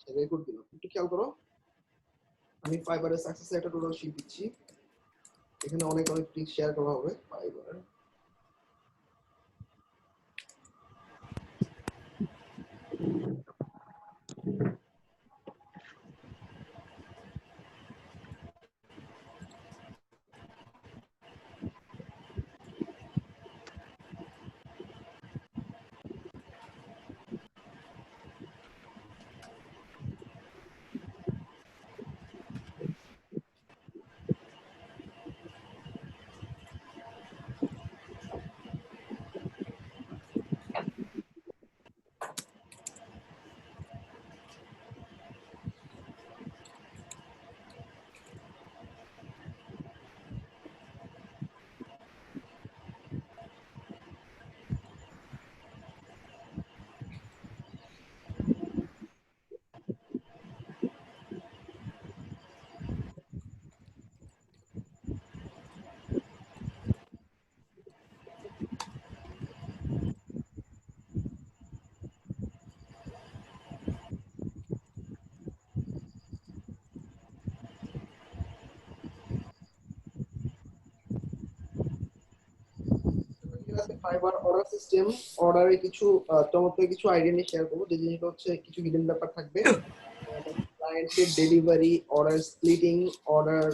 Record দিলাম, একটু খেয়াল করো। আমি ফাইবারের সাকসেস একটা টোটাল শিট দিচ্ছি। এখানে অনেক অনেক ট্রিক শেয়ার করা হবে ফাইবার। ফাইবার অর্ডার সিস্টেম, অর্ডারে কিছু চমৎকার কিছু আইডিয়া নিয়ে শেয়ার করবো, যে জিনিসটা হচ্ছে কিছু হিডেন ব্যাপার থাকবে। ক্লায়েন্টের delivery, order splitting, order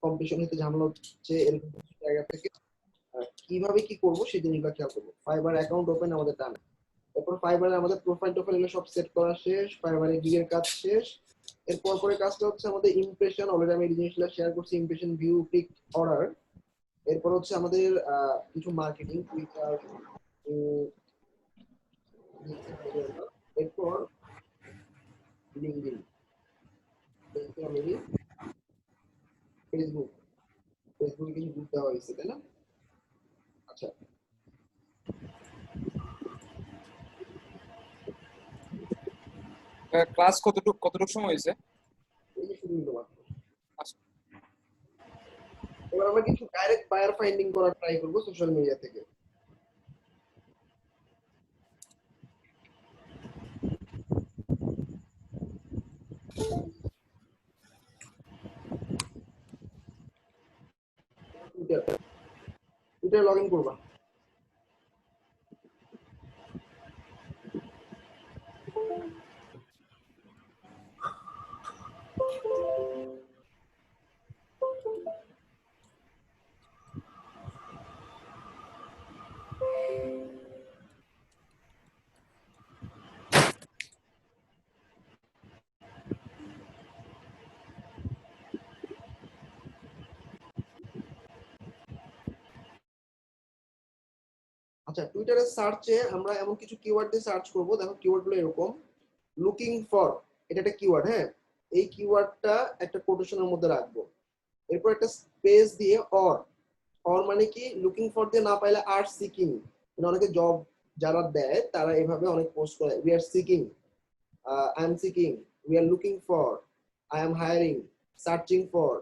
competition হতে ঝামেলা হচ্ছে, এরকম কিছু জায়গা থেকে কিভাবে কি করবো সেই জিনিসগুলো খেয়াল করবো। ফাইবার অ্যাকাউন্ট ওপেন আমাদের টানে, তারপর ফাইবারে আমাদের প্রোফাইল টোফাইল এগুলো সব সেট করা শেষ, ফাইবারে গিগের কাজ শেষ। এরপর পরে কাজটা হচ্ছে আমাদের ইমপ্রেশন, অলরেডি আমি এই জিনিসগুলো শেয়ার করছি, ইমপ্রেশন, ভিউ, ক্লিক, অর্ডার। এরপর হচ্ছে আমাদের কিছু মার্কেটিং, টুইটার, এরপর লিঙ্কডইন, ফেসবুক, ফেসবুকে কিছু গ্রুপ দেওয়া হয়েছে, তাই না? আচ্ছা, ক্লাস কতটুকু সময় হয়েছে? এই যে শুরু হলো মাত্র। আচ্ছা, এবার আমরা কিছু ডাইরেক্ট বায়ার ফাইন্ডিং করার ট্রাই করবো সোশ্যাল মিডিয়া থেকে। টুইটার লগ ইন করবা। আচ্ছা, টুইটারে সার্চে আমরা এমন কিছু কিওয়ার্ড দিয়ে সার্চ করব। দেখো কিওয়ার্ড গুলো এরকম, লুকিং ফর, এটা একটা কিওয়ার্ড। হ্যাঁ, এই কিওয়ার্ডটা একটা কোটেশনের মধ্যে রাখবো। এরপর একটা স্পেস দিয়ে অর, অর মানে কি, লুকিং ফর দিয়ে না পাইলে আর সিকিং, মানে অনেকে জব যারা দেয় তারা এভাবে অনেক পোস্ট করে, we are seeking, I am seeking, we are looking for, I am hiring, searching for.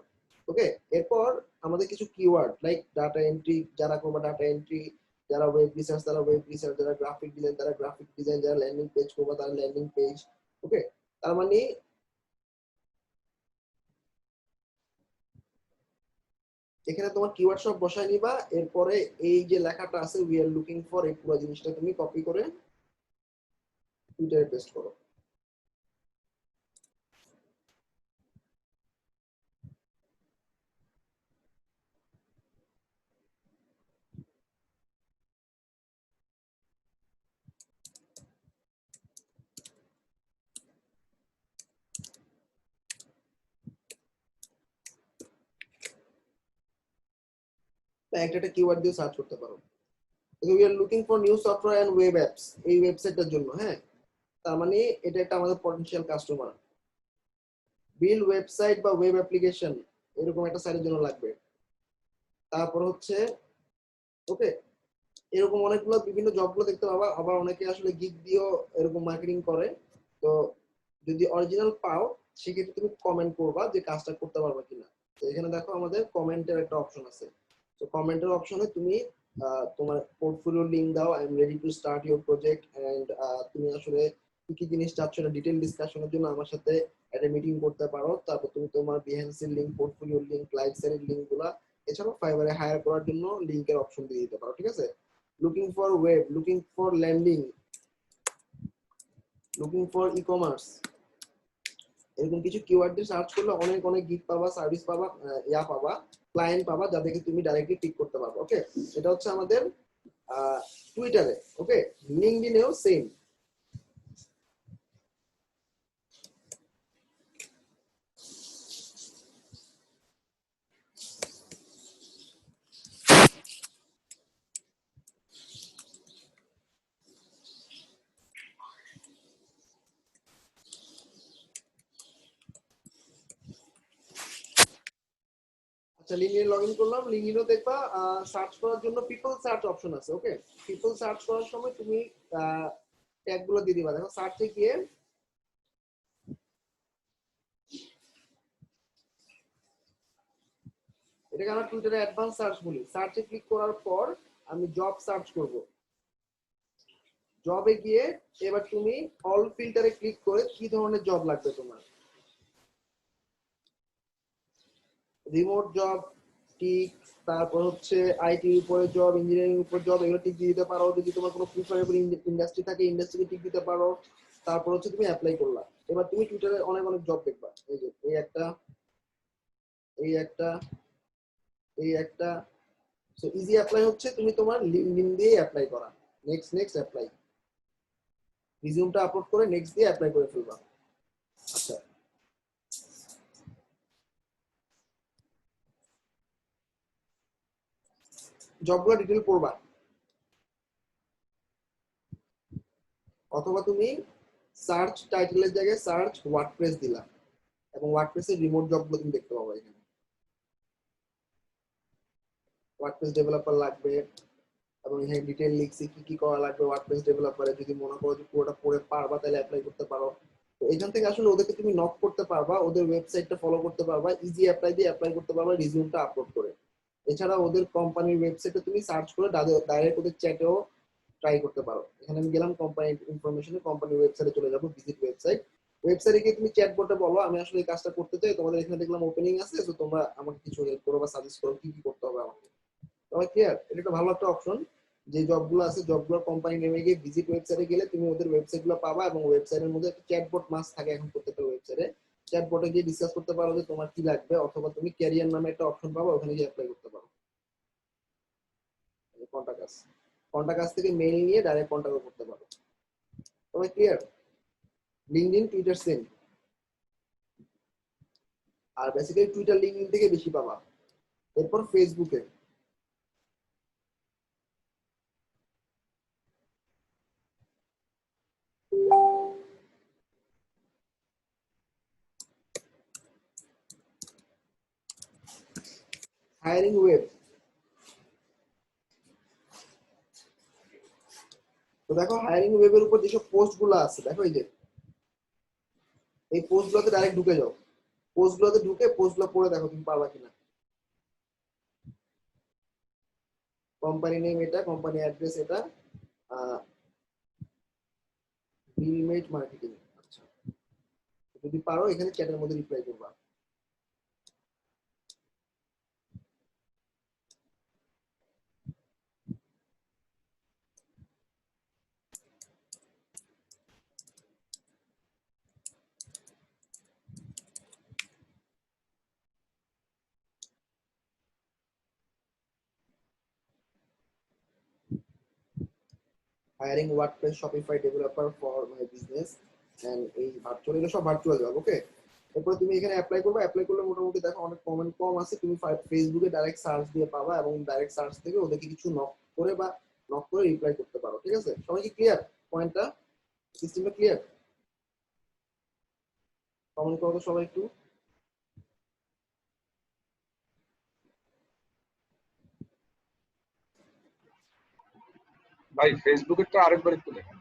Okay, এরপর আমাদের কিছু কিওয়ার্ড লাইক ডাটা এন্ট্রি, যারা করবে ডাটা এন্ট্রি, যারা ওয়েব রিসার্চ তারা ওয়েব রিসার্চ, যারা গ্রাফিক ডিজাইন তারা গ্রাফিক ডিজাইন, যারা ল্যান্ডিং পেজ করবে তারা ল্যান্ডিং পেজ। ওকে, তার মানে এখানে তোমার কিওয়ার্ড সব বসায় নিবা। এরপরে এই যে লেখাটা আছে উই আর লুকিং ফর, এই পুরো জিনিসটা তুমি কপি করে টুইটারে পেস্ট করো। একটা একটা কিওয়ার্ড দিয়ে সার্চ করতে পারো। We are looking for new software and web apps, এই ওয়েবসাইটটার জন্য। হ্যাঁ, তার মানে এটা একটা আমাদের পটেনশিয়াল কাস্টমার। বিল ওয়েবসাইট বা ওয়েব অ্যাপ্লিকেশন, এরকম একটা সাইটের জন্য লাগবে। তারপর হচ্ছে ওকে, এরকম অনেকগুলো বিভিন্ন জবগুলো দেখতে পাবা। আবার অনেকে আসলে গিগ দিয়েও এরকম মার্কেটিং করে। তো যদি অরিজিনাল পাও সেক্ষেত্রে তুমি কমেন্ট করবা যে কাজটা করতে পারবা কিনা। তো এখানে দেখো আমাদের কমেন্টের একটা অপশন আছে। তো কমেন্টের অপশনে তুমি তোমার পোর্টফোলিও লিংক দাও, I am ready to start your project, and তুমি আসলে কি কি জিনিস চাচ্ছ এটা ডিটেইল ডিসকাশনের জন্য আমার সাথে একটা মিটিং করতে পারো। তারপর তুমি তোমার behaviour link, portfolio link, client side link গুলা, এছাড়াও ফাইবারে হায়ার করার জন্য লিংকের অপশন দিয়ে দিতে পারো। ঠিক আছে? Looking for web, looking for landing, looking for e commerce, এরকম কিছু কিওয়ার্ড দিয়ে সার্চ করলে অনেক অনেক গিগ পাবা, সার্ভিস পাবা, পাবা, ক্লায়েন্ট পাবা, যাদেরকে তুমি ডাইরেক্টলি পিক করতে পারবে। ওকে, এটা হচ্ছে আমাদের টুইটারে। ওকে, লিঙ্কডইনেও সেম। আচ্ছা, লিঙ্কডইনে লগ ইন করলাম। লিঙ্কডইনেও দেখবা সার্চ করার জন্য পিপল সার্চ অপশন আছে। ওকে, পিপল সার্চ করার সময় তুমি ট্যাগ গুলো দিয়ে দিবা। দেখো সার্চে গিয়ে এটাকে আমরা টুইটারে অ্যাডভান্স সার্চ বলি। সার্চে ক্লিক করার পর আমি জব সার্চ করব। জবে গিয়ে এবার তুমি অল ফিল্টারে ক্লিক করে কি ধরনের জব লাগবে তোমার, রিমোট জব টিক, তারপর হচ্ছে আইটির উপরে জব, ইঞ্জিনিয়ারিং উপর জব, এগুলো টিক দিয়ে দিতে পারো। যদি তোমার কোনো প্রিফারেবল ইন্ডাস্ট্রি থাকে ইন্ডাস্ট্রিকে টিক দিতে পারো। তারপর হচ্ছে তুমি অ্যাপ্লাই করলা। এবার তুমি টুইটারে অনেক অনেক জব দেখবা। এই যে এই একটা, এই একটা, এই একটা। সো ইজি অ্যাপ্লাই হচ্ছে তুমি তোমার লিঙ্কডইন দিয়ে অ্যাপ্লাই করা। নেক্সট নেক্সট অ্যাপ্লাই, রিজিউমটা আপলোড করে নেক্সট দিয়ে অ্যাপ্লাই করে ফেলবা। আচ্ছা, জবগুলো ডিটেল পড়বা, অথবা তুমি সার্চ টাইটেলের জায়গায় সার্চ ওয়ার্ডপ্রেস দিলা এবং ওয়ার্ডপ্রেসের রিমোট জবগুলো তুমি দেখতে পাবা। এখানে ওয়ার্ডপ্রেস ডেভেলপার লাগবে এবং এখানে ডিটেল লিখছি কি কি করা লাগবে ওয়ার্ডপ্রেস ডেভেলপারে। যদি মনে করো যে পুরোটা পড়ে পারবা তাহলে অ্যাপ্লাই করতে পারো। তো এখান থেকে আসলে ওদেরকে তুমি নক করতে পারবা, ওদের ওয়েবসাইটটা ফলো করতে পারবা, ইজি অ্যাপ্লাই দিয়ে অ্যাপ্লাই করতে পারবা রিজিউমটা আপলোড করে। এছাড়া ওদের কোম্পানির ওয়েবসাইটে তুমি সার্চ করে ডাইরেক্ট ওদের চ্যাটেও ট্রাই করতে পারো। এখানে আমি গেলাম কোম্পানি ইনফরমেশনে, কোম্পানির ওয়েবসাইটে চলে যাবো, ভিজিট ওয়েবসাইট। ওয়েবসাইটে গিয়ে তুমি চ্যাটবটে বলো আমি আসলে এই কাজটা করতে চাই, তোমাদের এখানে দেখলাম ওপেনিং আছে, তো তোমরা আমাকে কিছু হেল্প করো বা সাজেস্ট করো কি কি করতে হবে আমাকে। তোমার ক্লিয়ার? এটা একটা ভালো একটা অপশন। যে জবগুলো আছে জবগুলোর কোম্পানি নেমে গিয়ে ভিজিট ওয়েবসাইটে গেলে তুমি ওদের ওয়েবসাইট গুলো পাবা এবং ওয়েবসাইটের মধ্যে একটা চ্যাটবট মাস্ট থাকে এখন প্রত্যেকটা ওয়েবসাইটে। চ্যাটবটে গিয়ে ডিসকাস করতে পারো যে তোমার কি লাগবে, অথবা তুমি ক্যারিয়ার নামে একটা অপশন পাবা, ওখানে গিয়ে অ্যাপ্লাই করতে পারো। কন্টাক্ট আস, কন্টাক্ট আস থেকে মেইল নিয়ে ডাইরেক্ট কন্টাক্ট করতে পারো। তোমার ক্লিয়ার? LinkedIn Twitter same. আর বেসিক্যালি টুইটার লিঙ্কডইন থেকে বেশি পাবা। এরপর ফেসবুকে হায়ারিং ওয়েব। তো দেখো হায়ারিং ওয়েবের উপর যেসব পোস্ট গুলো আছে, দেখো এই যে এই পোস্ট গুলোতে ডাইরেক্ট ঢুকে যাও। পোস্ট গুলোতে ঢুকে পোস্ট গুলো পড়ে দেখো তুমি পারবা কিনা। কোম্পানি নেম এটা, কোম্পানি অ্যাড্রেস এটা, বিলমেট মার্কেটিং। আচ্ছা, যদি পারো এখানে চ্যাটের মধ্যে রিপ্লাই করবা। Hiring WordPress Shopify developer for my business and এই ভার্চুয়াল, এগুলো সব ভার্চুয়াল জব। ওকে, এরপরে তুমি এখানে অ্যাপ্লাই করবে। অ্যাপ্লাই করলে মোটামুটি দেখো অনেক কমেন্ট কম আছে, তুমি ফেসবুকে ডাইরেক্ট সার্চ দিয়ে পাবা এবং ডাইরেক্ট সার্চ থেকে ওদেরকে কিছু নক করে বা নক করে রিপ্লাই করতে পারো। ঠিক আছে? সবাই কি ক্লিয়ার পয়েন্টটা? সিস্টেমটা ক্লিয়ার? কমেন্ট করো তো সবাই একটু। ভাই ফেসবুকেরটা আরেকবার একটু দেখেন।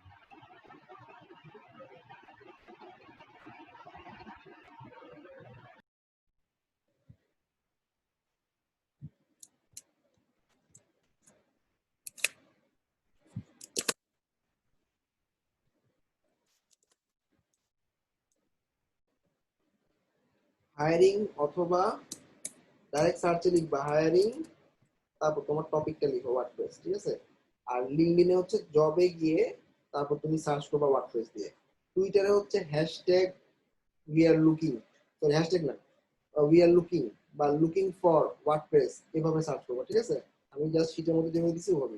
হায়ারিং অথবা ডাইরেক্ট সার্চে লিখবা হায়ারিং, তারপর তোমার টপিকটা লিখো ওয়ার্ডপ্রেস, ঠিক আছে। আর লিঙ্কডইনে হচ্ছে জবে গিয়ে তারপর তুমি সার্চ করবা ওয়ার্ডপ্রেস দিয়ে। টুইটারে হচ্ছে hashtag we are looking, sorry hashtag না, উই আর লুকিং বা লুকিং ফর ওয়ার্ডপ্রেস এভাবে সার্চ করবা, ঠিক আছে। আমি জাস্ট শীটের মধ্যে যেভাবে দিছি ওভাবে।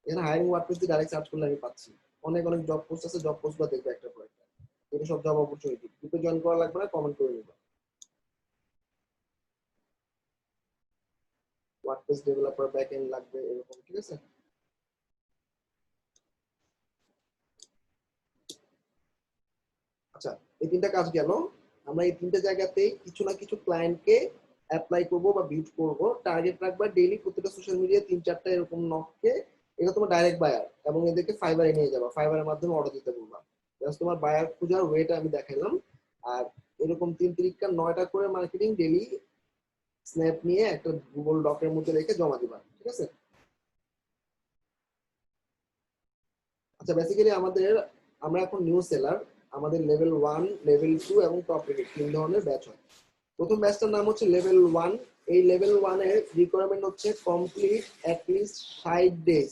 এখানে হায়ারিং ওয়ার্ডপ্রেস দিয়ে ডাইরেক্ট সার্চ করলে আমি পাচ্ছি অনেক অনেক জব পোস্ট আছে, জব পোস্টগুলো দেখবে একটা পর একটা। এটা সব জব অপরচুনিটি, গ্রুপে জয়েন করা লাগবে না, কমেন্ট করে নিবা। ওয়ার্ডপ্রেস ডেভেলপার ব্যাক এন্ড লাগবে এরকম, ঠিক আছে। আচ্ছা, এই তিনটা কাজ গেল। আমরা এই তিনটা জায়গাতেই কিছু না কিছু ক্লায়েন্টকে অ্যাপ্লাই করবো বা বিল্ড করবো। টার্গেট রাখবা ডেইলি প্রত্যেকটা সোশ্যাল মিডিয়া 3-4টা এরকম নককে, এটা তোমার ডাইরেক্ট বায়ার, এবং এদেরকে ফাইবারে নিয়ে যাবা, ফাইবারের মাধ্যমে অর্ডার দিতে বলবা। জাস্ট তোমার বায়ার খোঁজার ওয়েটা আমি দেখাইলাম। আর এরকম 3 তারিখটা 9টা করে মার্কেটিং ডেইলি স্ন্যাপ নিয়ে একটা গুগল ডকের মধ্যে রেখে জমা দিবা, ঠিক আছে। আচ্ছা, বেসিক্যালি আমরা এখন নিউ সেলার, আমাদের লেভেল 1, লেভেল 2 এবং টপ রেটেড 3 ধরনের ব্যাচ হয়। প্রথম ব্যাচটার নাম হচ্ছে লেভেল 1। এই লেভেল 1 এর রিকোয়ারমেন্ট হচ্ছে কমপ্লিট অ্যাট লিস্ট 60 ডেজ।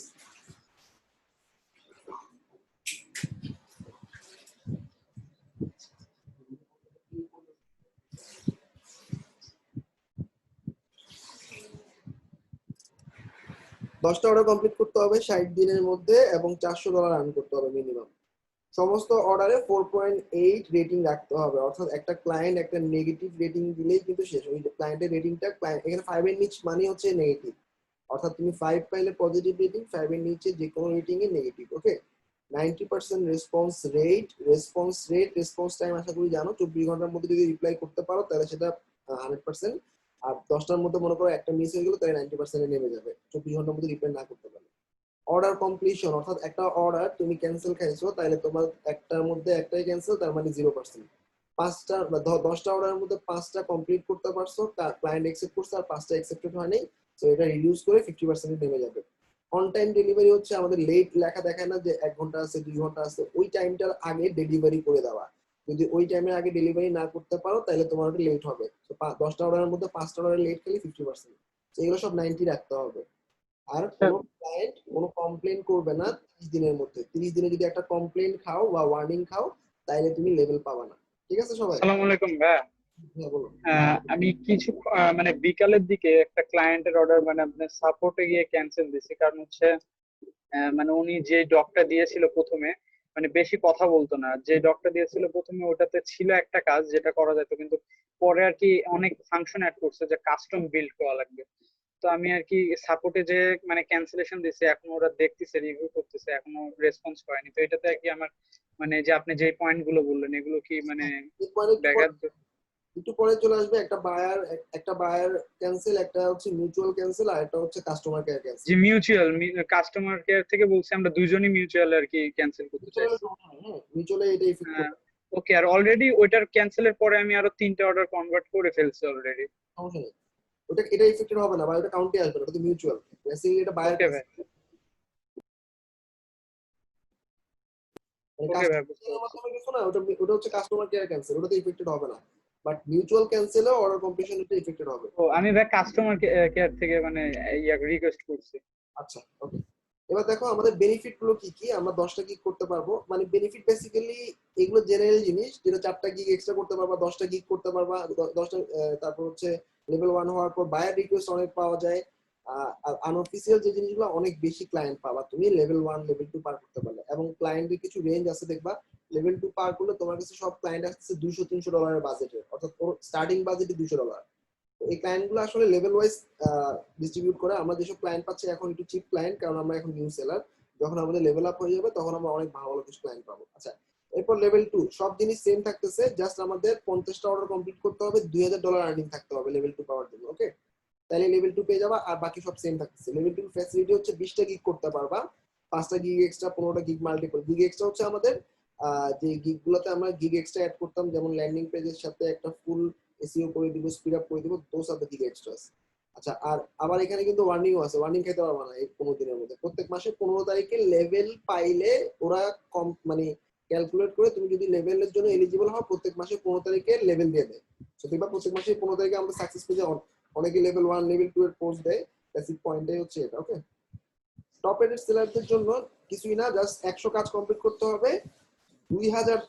দশটা অর্ডার কমপ্লিট করতে হবে 60 দিনের মধ্যে এবং $400 আর্ন করতে হবে মিনিমাম। সমস্ত অর্ডারে 4.8 রেটিং রাখতে হবে, অর্থাৎ একটা ক্লায়েন্ট একটা নেগেটিভ রেটিং দিলেই কিন্তু শেষ। ওই ক্লায়েন্টের রেটিংটা, এখানে 5 এর নিচ মানে হচ্ছে নেগেটিভ, অর্থাৎ তুমি 5 পাইলে পজিটিভ রেটিং, 5 এর নিচে যে কোনো রেটিং এ নেগেটিভ। ওকে, 90% রেসপন্স টাইম আশা করি জানো, 24 ঘন্টার মধ্যে যদি রিপ্লাই করতে পারো তাহলে সেটা 100%। আর 10টার মধ্যে মনে করো একটা মিস হয়ে গেল তাহলে 90% এ নেমে যাবে 24 ঘন্টার মধ্যে রিপ্লাই না করতে পারলে। অর্ডার কমপ্লিশন, অর্থাৎ একটা অর্ডার তুমি ক্যান্সেল খাইছো তাহলে তোমার একটার মধ্যে একটাই ক্যান্সেল, তার মানে 0%। 5টা বা 10টা অর্ডারের মধ্যে 5টা কমপ্লিট করতে পারছো, ক্লায়েন্ট অ্যাকসেপ্ট করছে, আর 5টা অ্যাকসেপ্টেড হয়নি, তো এটা রিডিউস করে 50% নেমে যাবে। অন টাইম ডেলিভারি হচ্ছে আমাদের লেট লেখা দেখায় না যে 1 ঘন্টা আছে 2 ঘন্টা আছে, ওই টাইমটার আগে ডেলিভারি করে দেওয়া। যদি ওই টাইমের আগে ডেলিভারি না করতে পারো তাহলে তোমার ওটা লেট হবে। তো 10টা অর্ডারের মধ্যে 5টা অর্ডার লেট খেলে 50%, এগুলো সব 90 রাখতে হবে। আর কোনো ক্লায়েন্ট কোনো কমপ্লেন করবে না 30 দিনের মধ্যে। 30 দিনে যদি একটা কমপ্লেন খাও বা ওয়ার্নিং খাও তাহলে তুমি লেভেল পাবা না, ঠিক আছে সবাই। আসসালামু আলাইকুম ভাইয়া। হ্যাঁ বলো। আমি কিছু মানে বিকালের দিকে একটা ক্লায়েন্টের অর্ডার মানে আপনার সাপোর্টে গিয়ে ক্যান্সেল দিছি, কারণ হচ্ছে মানে উনি যে ডকটা দিয়েছিল প্রথমে, মানে বেশি কথা বলতো না। যে ডকটা দিয়েছিল প্রথমে ওটাতে ছিল একটা কাজ যেটা করা যেত, কিন্তু পরে আর কি অনেক ফাংশন অ্যাড করছে যে কাস্টম বিল্ড করা লাগবে। তো আমি আর কি সাপোর্টে যে মানে ক্যান্সেলেশন দিছে, এখন ওরা দেখতেছে, রিভিউ করতেছে, এখনো রেসপন্স করেনি। তো এটাতে আর কি আমার মানে যে আপনি যে পয়েন্ট গুলো বললেন এগুলো কি মানে এরপরে ব্যাঘাত? একটু পরে চলে আসবে একটা বায়ার ক্যান্সেল, একটা হচ্ছে মিউচুয়াল ক্যান্সেল, আর একটা হচ্ছে কাস্টমার কেয়ার যে ক্যান্সেল। মিউচুয়াল কাস্টমার কেয়ার থেকে বলছি, আমরা দুইজনই মিউচুয়াল আর কি ক্যান্সেল করতে চাইছি। হ্যাঁ, মিউচুয়ালে এটা ইফেক্ট করবে। ওকে, আর অলরেডি ওইটার ক্যান্সেলের পরে আমি আরো 3টা অর্ডার কনভার্ট করে ফেলছি অলরেডি। সমস্যা নেই, এটা ইফেক্টেড হবে না বা এটা কাউন্টে আসবে না, এটা তো মিউচুয়াল, বেসিক্যালি এটা বায়ার ওকে ভাই, মানে ওকে ভাই, বুঝতে কাস্টমার পারছি। মাধ্যমে কিছু না, ওটা হচ্ছে কাস্টমার কেয়ার ক্যান্সেল, ওটাতে ইফেক্টেড হবে না। বাট মিউচুয়াল ক্যান্সেলে অর্ডার কমপ্লিশন এটা ইফেক্টেড হবে। ও আমি ভাই কাস্টমার কেয়ার থেকে মানে ইয়া রিকোয়েস্ট করছি। আচ্ছা, ওকে। এবার দেখো আমাদের বেনিফিট গুলো কি কি। আমরা 10টা গিগ করতে পারবো, মানে বেনিফিট বেসিক্যালি এগুলো জেনারেল জিনিস, যেটা 4টা গিগ এক্সট্রা করতে পারবা, 10টা গিগ করতে পারবা, 10টা। তারপর হচ্ছে লেভেল 1 হওয়ার পর বায়ার রিকোয়েস্ট অনেক পাওয়া যায়। আর আনঅফিসিয়াল যে জিনিসগুলো অনেক বেশি ক্লায়েন্ট পাবা তুমি লেভেল 1 লেভেল 2 পার করতে পারলে, এবং ক্লায়েন্টের কিছু রেঞ্জ আছে দেখবা। লেভেল 2 পার করলে তোমার কাছে সব ক্লায়েন্ট আসছে $200-300 বাজেটের, অর্থাৎ স্টার্টিং বাজেটই $200। এই ক্লায়েন্ট গুলো আসলে লেভেল ওয়াইজ ডিস্ট্রিবিউট করে। আমরা যেসব ক্লায়েন্ট পাচ্ছি এখন একটু চিপ ক্লায়েন্ট, কারণ আমরা এখন নিউ সেলার। যখন আমাদের লেভেল আপ হয়ে যাবে তখন আমরা অনেক ভালো ভালো কিছু ক্লায়েন্ট পাবো। আচ্ছা, এরপর লেভেল 2 সব জিনিস সেম থাকতেছে, জাস্ট আমাদের 50টা অর্ডার কমপ্লিট করতে হবে, $2000 আর্নিং থাকতে হবে লেভেল 2 পাওয়ার জন্য। ওকে, তাহলে লেভেল 2 পেয়ে যাবা, আর বাকি সব সেম থাকতেছে। লেভেল 2 ফ্যাসিলিটি হচ্ছে 20টা গিগ করতে পারবা, 5টা গিগ এক্সট্রা, 15টা গিগ মাল্টিপল। গিগ এক্সট্রা হচ্ছে আমাদের যে গিগ গুলোতে আমরা গিগ এক্সট্রা অ্যাড করতাম, যেমন ল্যান্ডিং পেজের সাথে একটা ফুল এসইও করে দিব, স্পিড আপ করে দিব, দোজ আর দ্য গিগ এক্সট্রাস। আচ্ছা, আর আবার এখানে কিন্তু ওয়ার্নিংও আছে, ওয়ার্নিং খেতে পারবা না এই 15 দিনের মধ্যে। প্রত্যেক মাসে 15 তারিখে লেভেল পাইলে ওরা কম মানে ক্যালকুলেট করে তুমি যদি লেভেলের জন্য এলিজিবল হও প্রত্যেক মাসে 15 তারিখে লেভেল দিয়ে দেয়। সো দেখবা প্রত্যেক মাসে 15 তারিখে আমাদের সাকসেস পেজে অনেকে লেভেল 1 লেভেল 2 এর পোস্ট দেয়। বেসিক পয়েন্টটাই হচ্ছে এটা। ওকে, টপ রেটেড সেলারদের জন্য কিছুই না, জাস্ট 100 কাজ কমপ্লিট করতে হবে, 20,000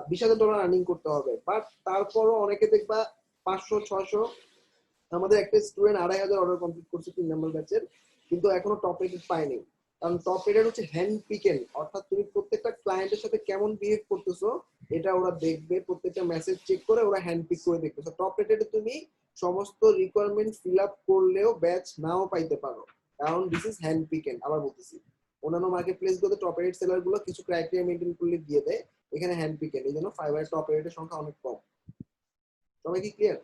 $20,000 আর্নিং করতে হবে। বাট তারপরও অনেকে দেখবা 500 600, আমাদের একটা স্টুডেন্ট 2,500 অর্ডার কমপ্লিট করছে 3 নাম্বার ব্যাচের, কিন্তু এখনো টপ রেটেড পায়নি। কারণ টপ রেটেড হচ্ছে হ্যান্ড পিকেন, অর্থাৎ তুমি প্রত্যেকটা ক্লায়েন্টের সাথে কেমন বিহেভ করতেছো এটা ওরা দেখবে, প্রত্যেকটা মেসেজ চেক করে ওরা হ্যান্ড পিক করে দেখতেছো। টপ রেটেডে তুমি সমস্ত রিকোয়ারমেন্ট ফিল আপ করলেও ব্যাচ নাও পাইতে পারো, কারণ দিস ইজ হ্যান্ড পিকেন। আবার বলতেছি, অন্যান্য মার্কেট প্লেস গুলোতে টপ রেটেড সেলার গুলো কিছু ক্রাইটেরিয়া মেনটেন করলে দিয়ে দেয়, এখানে হ্যান্ড পিকেন, এই জন্য ফাইবারের টপ রেটের সংখ্যা অনেক কম। সবাই কি ক্লিয়ার?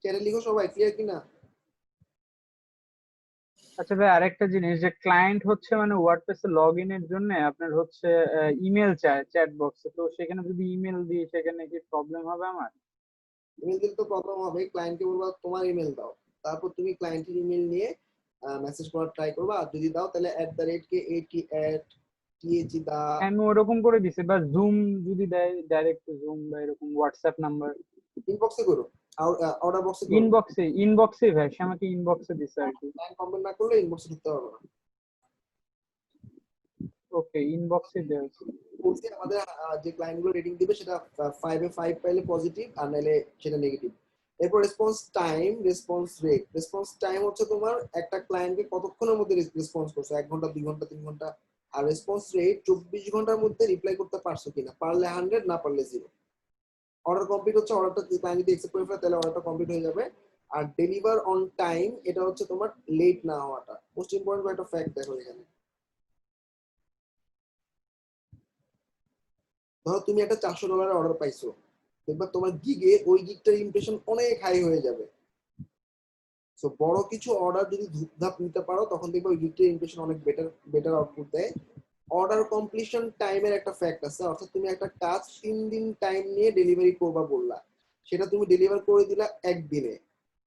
চ্যানেল লিখো সবাই, ক্লিয়ার কিনা? আচ্ছা ভাই, আরেকটা জিনিস, যে ক্লায়েন্ট হচ্ছে মানে ওয়ার্ডপ্রেসে লগ ইনের জন্য আপনার হচ্ছে ইমেল চায় চ্যাট বক্সে, তো সেখানে যদি ইমেল দিই সেখানে কি প্রবলেম হবে আমার? ইমেল দিলে তো প্রবলেম হবে। ক্লায়েন্টকে বলবা তোমার ইমেল দাও, তারপর তুমি ক্লায়েন্টের ইমেল নিয়ে মেসেজ করার ট্রাই করবা। আর যদি দাও তাহলে @THE দা আমি ওরকম করে দিছি, বা জুম যদি দেয় ডাইরেক্ট জুম, বা এরকম হোয়াটসঅ্যাপ নাম্বার। ইনবক্সে করো, অর্ডার বক্সে করো। ইনবক্সে ভাই, সে আমাকে ইনবক্সে দিছে আর কি। ক্লায়েন্ট কমপ্লেন না করলে ইনবক্সে ঢুকতে পারবে না। ওকে, ইনবক্সে দেওয়া আছে। বলছি আমাদের যে ক্লায়েন্ট গুলো রেটিং দিবে সেটা 5 এ 5 পাইলে পজিটিভ, আর নাইলে সেটা নেগেটিভ। এরপর response time, response rate. Response time হচ্ছে তোমার একটা ক্লায়েন্টকে কতক্ষণের মধ্যে রেসপন্স করছো, 1 ঘন্টা 2 ঘন্টা 3 ঘন্টা। আর রেসপন্স রেট 24 ঘন্টার মধ্যে রিপ্লাই করতে পারছো কিনা, পারলে 100, না পারলে 0। অর্ডার কমপ্লিট হচ্ছে, অর্ডারটা ক্লায়েন্ট যদি অ্যাকসেপ্ট করে ফেলে তাহলে অর্ডারটা কমপ্লিট হয়ে যাবে। আর ডেলিভার অন টাইম, এটা হচ্ছে তোমার লেট না হওয়াটা। মোস্ট ইম্পর্টেন্ট একটা ফ্যাক্ট দেখো এখানে। ধরো তুমি একটা $400 অর্ডার পাইছো, দেখবা তোমার গিগে ওই গিগটার ইমপ্রেশন অনেক হাই হয়ে যাবে। সো বড় কিছু অর্ডার যদি ধূপধাপ নিতে পারো তখন দেখবে ওই গিগটার ইমপ্রেশন অনেক বেটার বেটার আউটপুট দেয়। অর্ডার কমপ্লিশন টাইমের একটা ফ্যাক্ট আছে, অর্থাৎ তুমি একটা কাজ 3 দিন টাইম নিয়ে ডেলিভারি করবা বললা, সেটা তুমি ডেলিভার করে দিলা একদিনে,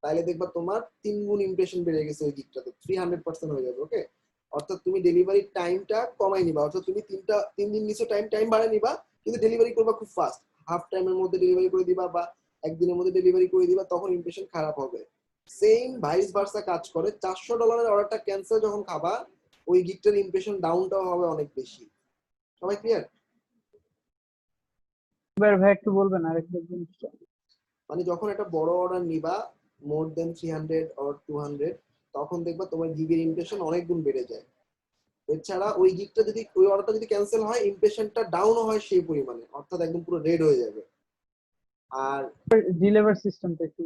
তাহলে দেখবা তোমার 3 গুণ ইমপ্রেশন বেড়ে গেছে ওই গিগটাতে, 300% হয়ে যাবে। ওকে, অর্থাৎ তুমি ডেলিভারি টাইমটা কমাই নিবা, অর্থাৎ তুমি 3 দিন নিচে টাইম টাইম বাড়ায় নিবা, কিন্তু ডেলিভারি করবা খুব ফাস্ট, হাফ টাইমের মধ্যে ডেলিভারি করে দিবা বা একদিনের মধ্যে ডেলিভারি করে দিবা, তখন ইমপ্রেশন খারাপ হবে। সেম ভাইস ভার্সা কাজ করে, $400 অর্ডারটা ক্যান্সেল যখন খাবা ওই গিগটার ইমপ্রেশন ডাউনটাও হবে অনেক বেশি। সবাই ক্লিয়ার? এবার ভাই একটু বলবেন আরেকটা জিনিসটা। মানে যখন একটা বড় অর্ডার নিবা মোর দেন 300 অর 200, তখন দেখবা তোমার গিগের ইমপ্রেশন অনেক গুণ বেড়ে যায়। এছাড়া ওই গিগটা যদি ওই অর্ডারটা যদি ক্যান্সেল হয় ইমপ্রেশনটা ডাউনও হয় সেই পরিমাণে, অর্থাৎ একদম পুরো রেড হয়ে যাবে। আর ডেলিভারি সিস্টেমটা একটু।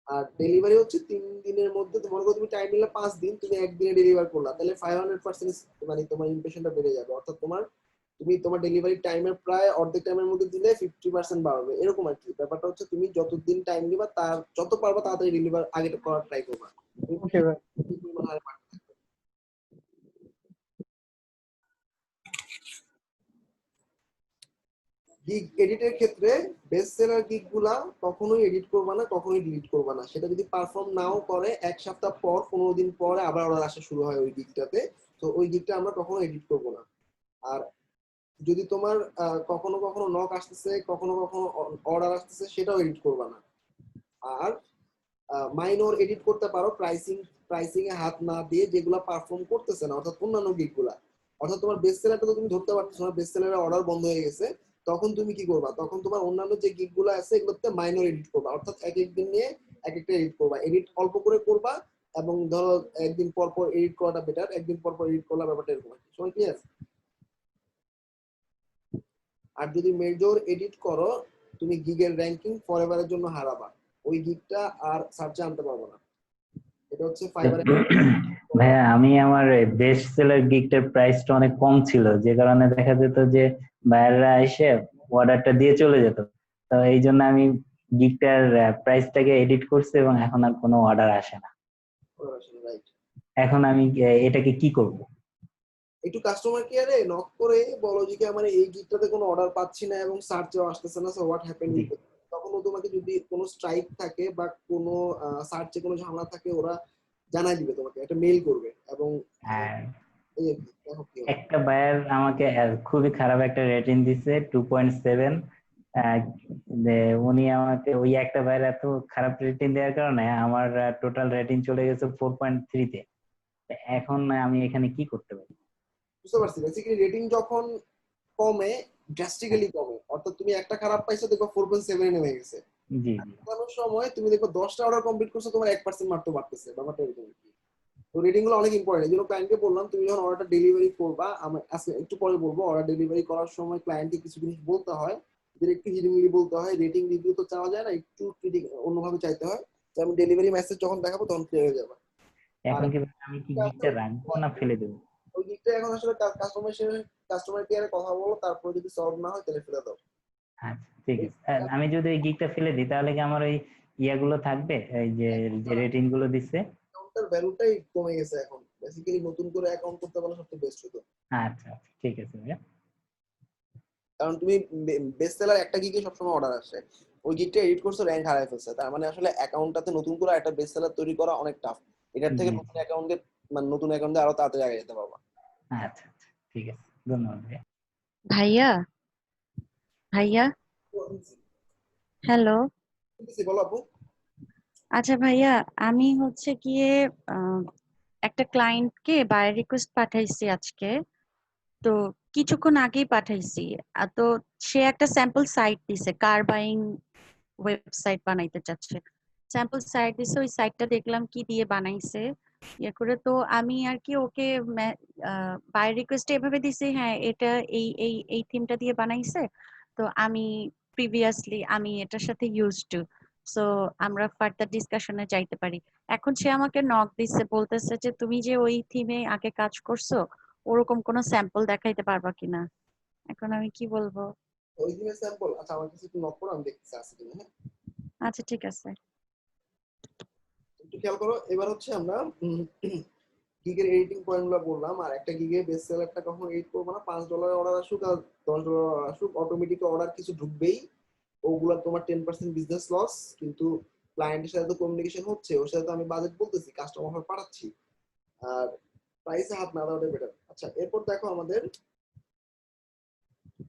আর ডেলিভারি হচ্ছে 3 দিনের মধ্যে, মনে করো তুমি টাইম নিলে 5 দিন, তুমি একদিনে ডেলিভার করলা, তাহলে 500% মানে তোমার ইমপ্রেশনটা বেড়ে যাবে। অর্থাৎ তুমি তোমার ডেলিভারি টাইমের প্রায় অর্ধেক টাইমের মধ্যে দিলে 50% বাড়বে, এরকম আর কি। ব্যাপারটা হচ্ছে তুমি যতদিন টাইম নিবা তার যত পারবা তাড়াতাড়ি ডেলিভার আগে করার ট্রাই করবা। ওকে ভাই। গিগ এডিটের ক্ষেত্রে বেস্ট সেলার গিগ গুলা কখনোই এডিট করবা না, কখনোই ডিলিট করবা না। সেটা যদি পারফর্ম নাও করে 1 সপ্তাহ পর 15 দিন পরে আবার অর্ডার আসা শুরু হয় ওই গিগটাতে, তো ওই গিগটা আমরা কখনো এডিট করবো না। আর যদি তোমার কখনো কখনো নক আসতেছে, কখনো কখনো অর্ডার আসতেছে, সেটাও এডিট করবা না। আর মাইনর এডিট করতে পারো প্রাইসিং এ হাত না দিয়ে, যেগুলো পারফর্ম করতেছে না, অর্থাৎ অন্যান্য গিগ গুলা। অর্থাৎ তোমার বেস্ট সেলারটা তো তুমি ধরতে পারতেছো না, বেস্ট সেলারের অর্ডার বন্ধ হয়ে গেছে, তখন তুমি কি করবা? তখন তোমার অন্যান্য যে গিগ গুলো আছে এগুলোতে মাইনর এডিট করবা, অর্থাৎ এক এক দিন নিয়ে এক একটা এডিট করবা, এডিট অল্প করে করবা। এবং ধরো একদিন পর পর এডিট করাটা বেটার, একদিন পর পর এডিট করলে ব্যাপারটা এরকম। সবাই ক্লিয়ার? আর যদি মেজর এডিট করো তুমি গিগের র্যাঙ্কিং ফরএভারের জন্য হারাবা, ওই গিগটা আর সার্চে আনতে পারবো না। এটা হচ্ছে ফাইবারের। ভাইয়া, আমি আমার বেস্ট সেলার গিগটার প্রাইসটা অনেক কম ছিল, যে কারণে দেখা যেত যে বাইরেরা এসে অর্ডারটা দিয়ে চলে যেত। তো এই জন্য আমি গিগটার প্রাইসটাকে এডিট করছি এবং এখন আর কোনো অর্ডার আসে না। রাইট, এখন আমি এটাকে কি করব? একটু কাস্টমার কেয়ারে নক করে বলো যে কি আমার এই গিগটাতে কোনো অর্ডার পাচ্ছি না এবং সার্চেও আসতেছে না, সো হোয়াট হ্যাপেন। জি। তখন তোমাকে যদি কোনো স্ট্রাইক থাকে বা কোনো সার্চে কোনো ঝামেলা থাকে, ওরা জানাই দিবে, তোমাকে একটা মেইল করবে। এবং হ্যাঁ, এই আর কি, দেখো কি হয়। একটা বায়ার আমাকে খুবই খারাপ একটা রেটিং দিছে 2.7। উনি আমাকে ওই একটা বায়ার এত খারাপ রেটিং দেওয়ার কারণে আমার টোটাল রেটিং চলে গেছে 4.3 তে। এখন আমি এখানে কি করতে পারি? বুঝতে পারছি, বেসিক্যালি রেটিং যখন কমে, ড্রাস্টিক্যালি কমে, অর্থাৎ তুমি একটা খারাপ পাইছো দেখো 4.7 এ নেমে গেছে, জি কোনো সময় তুমি দেখো 10টা অর্ডার কমপ্লিট করছো, তোমার 1% মাত্র বাড়তেছে, ব্যাপারটা এরকম আর কি। তো রেটিং গুলো অনেক ইম্পর্টেন্ট। এই জন্য ক্লায়েন্টকে বললাম তুমি যখন অর্ডারটা ডেলিভারি করবা, আমি আজকে একটু পরে বলবো, অর্ডার ডেলিভারি করার সময় ক্লায়েন্টকে কিছু জিনিস বলতে হয়, যেটা একটু হিলিমিলি বলতে হয়। রেটিং রিভিউ তো চাওয়া যায় না, একটু ক্রিটিক অন্যভাবে চাইতে হয়, যে আমি ডেলিভারি মেসেজ যখন দেখাবো তখন ক্লিয়ার হয়ে যাবে। আর এখন কি আমি কি গিকটা রাখবো না ফেলে দেবো? ওই দিকটা এখন আসলে কাস্টমার কেয়ারে কথা বলো, তারপরে যদি সলভ না হয় তাহলে ফেলে দাও। আচ্ছা ঠিক আছে। আর আমি যদি ওই গিকটা ফেলে দিই তাহলে কি আমার ওই ইয়াগুলো থাকবে, এই যে যে রেটিং গুলো দিচ্ছে? অ্যাকাউন্টের ভ্যালুটাই কমে গেছে এখন, বেসিক্যালি নতুন করে অ্যাকাউন্ট করতে পারলে সবচেয়ে বেস্ট হতো। আচ্ছা আচ্ছা ঠিক আছে ভাইয়া। কারণ তুমি বেস্ট সেলার একটা গিগে সবসময় অর্ডার আসে, ওই গিগটা এডিট করছো, র্যাঙ্ক হারায় ফেলছে, তার মানে আসলে অ্যাকাউন্টটাতে নতুন করে একটা বেস্ট সেলার তৈরি করা অনেক টাফ। এটার থেকে জি নতুন অ্যাকাউন্টে, মানে নতুন অ্যাকাউন্টে আরো তাড়াতাড়ি আগে যেতে পারবা। আচ্ছা আচ্ছা ঠিক আছে, ধন্যবাদ ভাইয়া। ভাইয়া ভাইয়া হ্যালো। ঠিক আছে, বলো আপু। আচ্ছা ভাইয়া, আমি হচ্ছে গিয়ে আহ, একটা ক্লায়েন্টকে বায়ার রিকোয়েস্ট পাঠাইছি আজকে, তো কিছুক্ষণ আগেই পাঠাইছি। তো সে একটা স্যাম্পল সাইট দিছে, কার বাইং ওয়েবসাইট বানাইতে চাচ্ছে। স্যাম্পল সাইট দিছে, ওই সাইটটা দেখলাম কি দিয়ে বানাইছে ইয়ে করে। তো আমি আর কি ওকে বায়ার রিকোয়েস্ট এভাবে দিছি, হ্যাঁ এটা এই এই এই থিমটা দিয়ে বানাইছে, তো আমি প্রিভিয়াসলি আমি এটার সাথে ইউজ টু, সো আমরা ফার্দার ডিসকাশনে যাইতে পারি। এখন সে আমাকে নক দিচ্ছে, বলতেছে যে তুমি যে ওই থিমে আগে কাজ করছো ওরকম কোনো স্যাম্পল দেখাইতে পারবা কিনা। এখন আমি কি বলবো? ওই দিনের স্যাম্পল, আচ্ছা আমার কাছে একটু নক করো, আমি দেখতেছি আছে কিনা। হ্যাঁ, আচ্ছা ঠিক আছে। একটু খেয়াল করো। এবার হচ্ছে আমরা গিগের এডিটিং পয়েন্ট গুলো বললাম, আর একটা গিগে বেস্ট সেলারটা কখন এডিট করবো না, $5 অর্ডার আসুক আর $10 আসুক, অটোমেটিক অর্ডার কিছু ঢুকবেই, ওগুলা তোমার 10% বিজনেস লস। কিন্তু ক্লায়েন্টের সাথে তো কমিউনিকেশন হচ্ছে, ওর সাথে তো আমি বাজেট বলতেছি, কাস্টমার অফার পাঠাচ্ছি, আর প্রাইসে হাত না দেওয়াটাই বেটার। আচ্ছা, এরপর দেখো আমাদের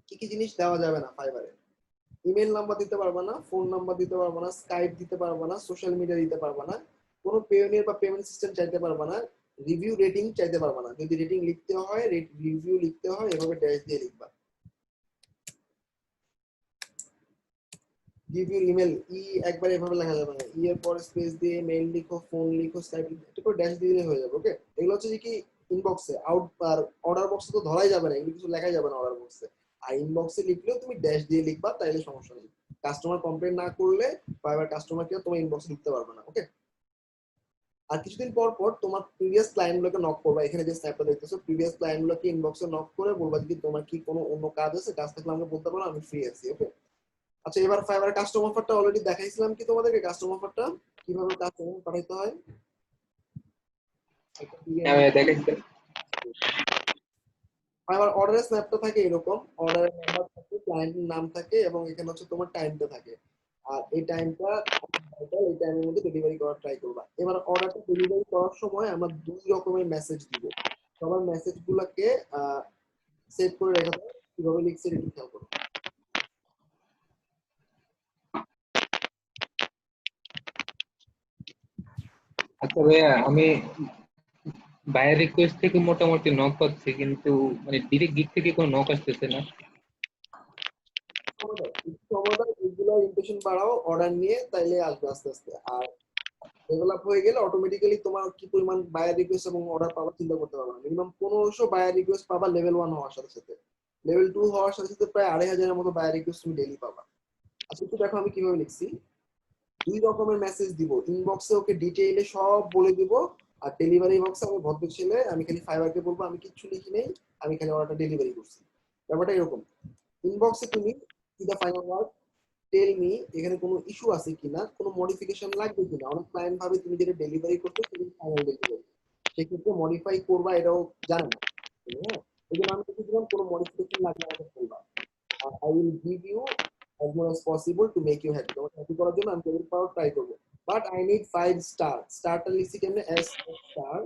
কি কি জিনিস দেওয়া যাবে না ফাইবারে। ইমেল নাম্বার দিতে পারবা না, ফোন নাম্বার দিতে পারবা না, স্কাইপ দিতে পারবা না, সোশ্যাল মিডিয়া দিতে পারবা না, কোনো পেওনিয়ার বা পেমেন্ট সিস্টেম চাইতে পারবা না, রিভিউ রেটিং চাইতে পারবা না। যদি রেটিং লিখতে হয়, রিভিউ লিখতে হয়, এভাবে ড্যাশ দিয়ে লিখবা। গিভ ইউর ইমেল, একবার এভাবে লেখা যাবে না, এর পরে স্পেস দিয়ে মেইল লিখো, ফোন লিখো, স্কাইপ লিখো, একটু করে ড্যাশ দিয়ে হয়ে যাবে। ওকে, এগুলো হচ্ছে যে কি ইনবক্সে, আউট আর অর্ডার বক্সে তো ধরাই যাবে না, এগুলো কিছু লেখাই যাবে না অর্ডার বক্সে। আর ইনবক্সে লিখলেও তুমি ড্যাশ দিয়ে লিখবা, তাইলে সমস্যা নেই। কাস্টমার কমপ্লেন না করলে ফাইবার কাস্টমার কেউ তোমার ইনবক্সে ঢুকতে পারবে না। ওকে, আর কিছুদিন পর পর তোমার প্রিভিয়াস ক্লায়েন্ট গুলোকে নক করবা, এখানে যে স্ন্যাপটা দেখতেছো, প্রিভিয়াস ক্লায়েন্ট গুলোকে ইনবক্সে নক করে বলবা যে তোমার কি কোনো অন্য কাজ আছে, কাজ থাকলে আমাকে বলতে পারো, আমি ফ্রি আছি। ওকে, আচ্ছা এবার ফাইবার কাস্টম অফারটা অলরেডি দেখাইছিলাম কি তোমাদেরকে, কাস্টম অফারটা কিভাবে কাস্টমার পাঠাইতে হয়। হ্যাঁ ভাইয়া দেখেছি। ফাইবার অর্ডারের স্ন্যাপটা থাকে এরকম, অর্ডারের নাম্বার থাকে, ক্লায়েন্টের নাম থাকে, এবং এখানে হচ্ছে তোমার টাইমটা থাকে। আর এই টাইমটা, এই টাইমের মধ্যে ডেলিভারি করার ট্রাই করবা। এবার অর্ডারটা ডেলিভারি করার সময় আমরা দুই রকমের মেসেজ দিব, সবার মেসেজ গুলাকে সেভ করে রেখে দাও। কিভাবে লিখছে একটু খেয়াল করো। আচ্ছা ভাইয়া, আমি বায়ার রিকোয়েস্ট থেকে মোটামুটি নক পাচ্ছি, কিন্তু মানে ডিরেক্ট গিগ থেকে কোনো নক আসতেছে না। সময় দাও, একটু সময় দাও, এগুলো ইমপ্রেশন বাড়াও অর্ডার নিয়ে, তাইলে আসবে আস্তে আস্তে। আর ডেভেলপ হয়ে গেলে অটোমেটিক্যালি তোমার কি পরিমাণ বায়ার রিকোয়েস্ট এবং অর্ডার পাবা চিন্তা করতে পারবে না। মিনিমাম 1500 বায়ার রিকোয়েস্ট পাবা লেভেল 1 হওয়ার সাথে সাথে, লেভেল 2 হওয়ার সাথে সাথে প্রায় 2500 মতো বায়ার রিকোয়েস্ট তুমি ডেইলি পাবা। আচ্ছা একটু দেখো আমি কিভাবে লিখছি। দুই রকমের মেসেজ দিব, ইনবক্সে ওকে ডিটেইলে সব বলে দিব, আর ডেলিভারি বক্সে আমি ভদ্র ছেলে, আমি খালি ফাইবারকে বলবো আমি কিচ্ছু লিখি নেই, আমি খালি অর্ডারটা ডেলিভারি করছি। ব্যাপারটা এরকম, ইনবক্সে তুমি কি the final word, tell me, এখানে কোনো ইস্যু আছে কিনা, কোনো মডিফিকেশন লাগবে কিনা। অনেক ক্লায়েন্ট ভাবে তুমি যেটা ডেলিভারি করছো সেটা ফাইনাল ডেলিভারি, সেক্ষেত্রে মডিফাই করবা এটাও জানে না। হ্যাঁ, এই জন্য আমি দিলাম কোনো মডিফিকেশন লাগবে আমাকে বলবা, I will give you as much as possible to make you happy। তোমাকে হ্যাপি করার জন্য আমি টেবিল পাওয়ার ট্রাই করবো, বাট আই নিড 5 স্টার। স্টারটা লিখছি কেমনে, এস star,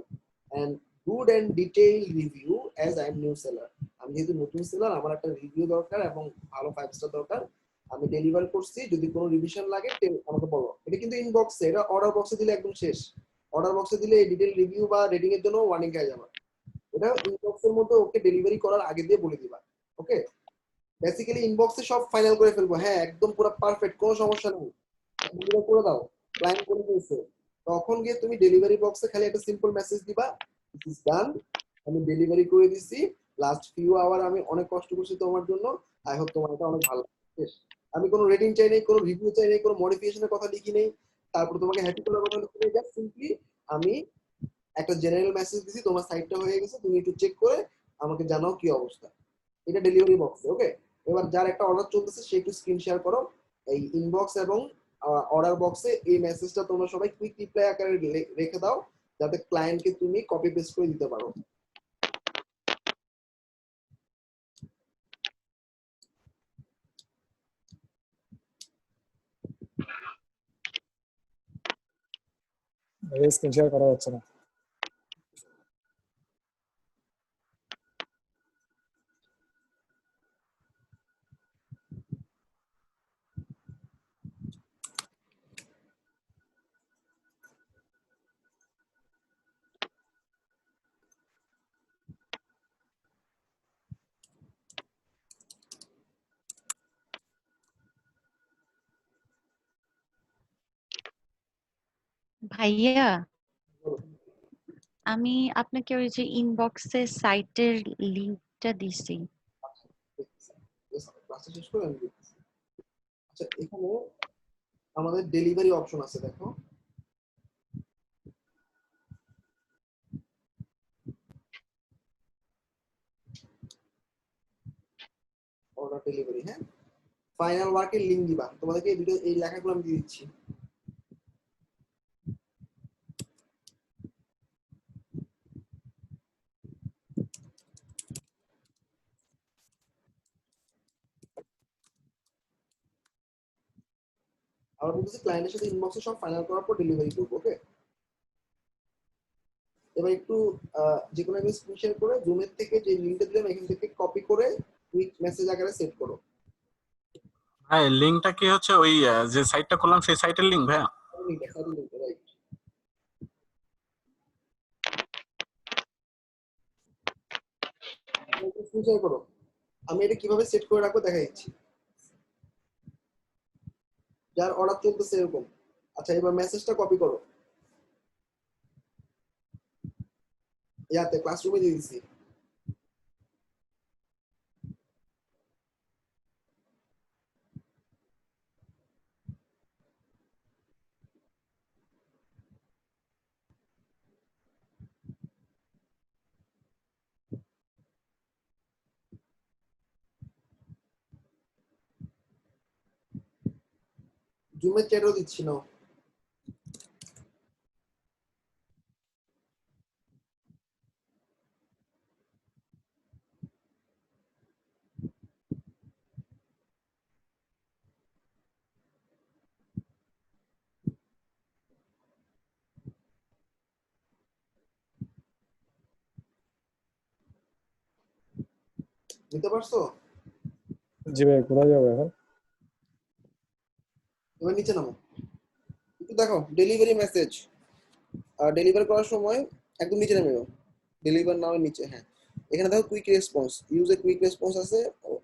and good and detailed review as I am new seller, আমি যেহেতু নতুন সেলার আমার একটা রিভিউ দরকার এবং ভালো 5 স্টার দরকার, আমি ডেলিভার করছি, যদি কোনো রিভিশন লাগে আমাকে বলো। এটা কিন্তু ইনবক্সে, এটা অর্ডার বক্সে দিলে একদম শেষ। অর্ডার বক্সে দিলে এই ডিটেইল রিভিউ বা রেটিং এর জন্য ওয়ার্নিং হয়ে যাবে। এটা ইনবক্সের মধ্যে ওকে ডেলিভারি করার আগে দিয়ে বলে দিবা। ওকে, বেসিক্যালি ইনবক্সে সব ফাইনাল করে ফেলবো, হ্যাঁ একদম পুরো পারফেক্ট, কোনো সমস্যা নেই, ডেলিভার করে দাও, ক্লায়েন্ট করে দিয়েছে। তখন গিয়ে তুমি ডেলিভারি বক্সে খালি একটা সিম্পল মেসেজ দিবা, দিস ইজ ডান, আমি ডেলিভারি করে দিছি, লাস্ট ফিউ আওয়ার আমি অনেক কষ্ট করছি তোমার জন্য, আই হোপ তোমার এটা অনেক ভালো লাগছে। আমি কোনো রেটিং চাই নাই, কোনো রিভিউ চাই নাই, কোনো মডিফিকেশনের কথা লিখি নেই, তারপর তোমাকে হ্যাপি করার কথা লিখি নেই, জাস্ট সিম্পলি আমি একটা জেনারেল মেসেজ দিছি, তোমার সাইটটা হয়ে গেছে, তুমি একটু চেক করে আমাকে জানাও কি অবস্থা। এটা ডেলিভারি বক্সে। ওকে, এবার যার একটা অর্ডার চলতেছে সে একটু স্ক্রিন শেয়ার করো এই ইনবক্স এবং অর্ডার বক্সে, এই মেসেজটা তোমরা সবাই কুইক রিপ্লাই আকারে রেখে দাও, যাতে ক্লায়েন্টকে তুমি কপি পেস্ট করে দিতে পারো। স্ক্রিন শেয়ার করা যাচ্ছে না। ভাইয়া, আমি আপনাকে ওই যে ইনবক্সে সাইটের লিংকটা দিছি। ক্লাসটা শেষ করে আমি দেখতেছি। আচ্ছা, এখানে আমাদের ডেলিভারি অপশন আছে, দেখো অর্ডার ডেলিভারি, হ্যাঁ ফাইনাল ওয়ার্কের লিংক দিবা, তোমাদেরকে এই ভিডিও এই লেখাগুলো আমি দিয়ে দিচ্ছি। আমরা বলতেছি ক্লায়েন্টের সাথে ইনবক্সে সব ফাইনাল করার পর ডেলিভারি করবো। ওকে, এবার একটু যে কোনো একটা স্ক্রিন শেয়ার করে জুমের থেকে যে লিংকটা দিলাম এখান থেকে কপি করে কুইক মেসেজ আকারে সেট করো। হ্যাঁ, লিঙ্কটা কি হচ্ছে ওই যে সাইটটা করলাম সেই সাইটের লিঙ্ক ভাইয়া? লিংকটা সাইড লিংকটা, রাইট। স্ক্রিন শেয়ার করো, আমি এটা কিভাবে সেট করে রাখবো দেখা দিচ্ছি। যার অর্ডার চলতেছে এরকম। আচ্ছা, এবার মেসেজটা কপি করো, ইয়াতে ক্লাসরুমে দিয়ে দিছি। জুমের চ্যাটও দিচ্ছি না। বুঝতে পারছো? জি ভাই, কোথায় যাবো এখন? এবার নিচে নামো, একটু দেখো ডেলিভারি মেসেজ, ডেলিভার করার সময় একদম নিচে নেমে যাও, ডেলিভার নাও নিচে, হ্যাঁ এখানে দেখো quick response, use a quick response আছে,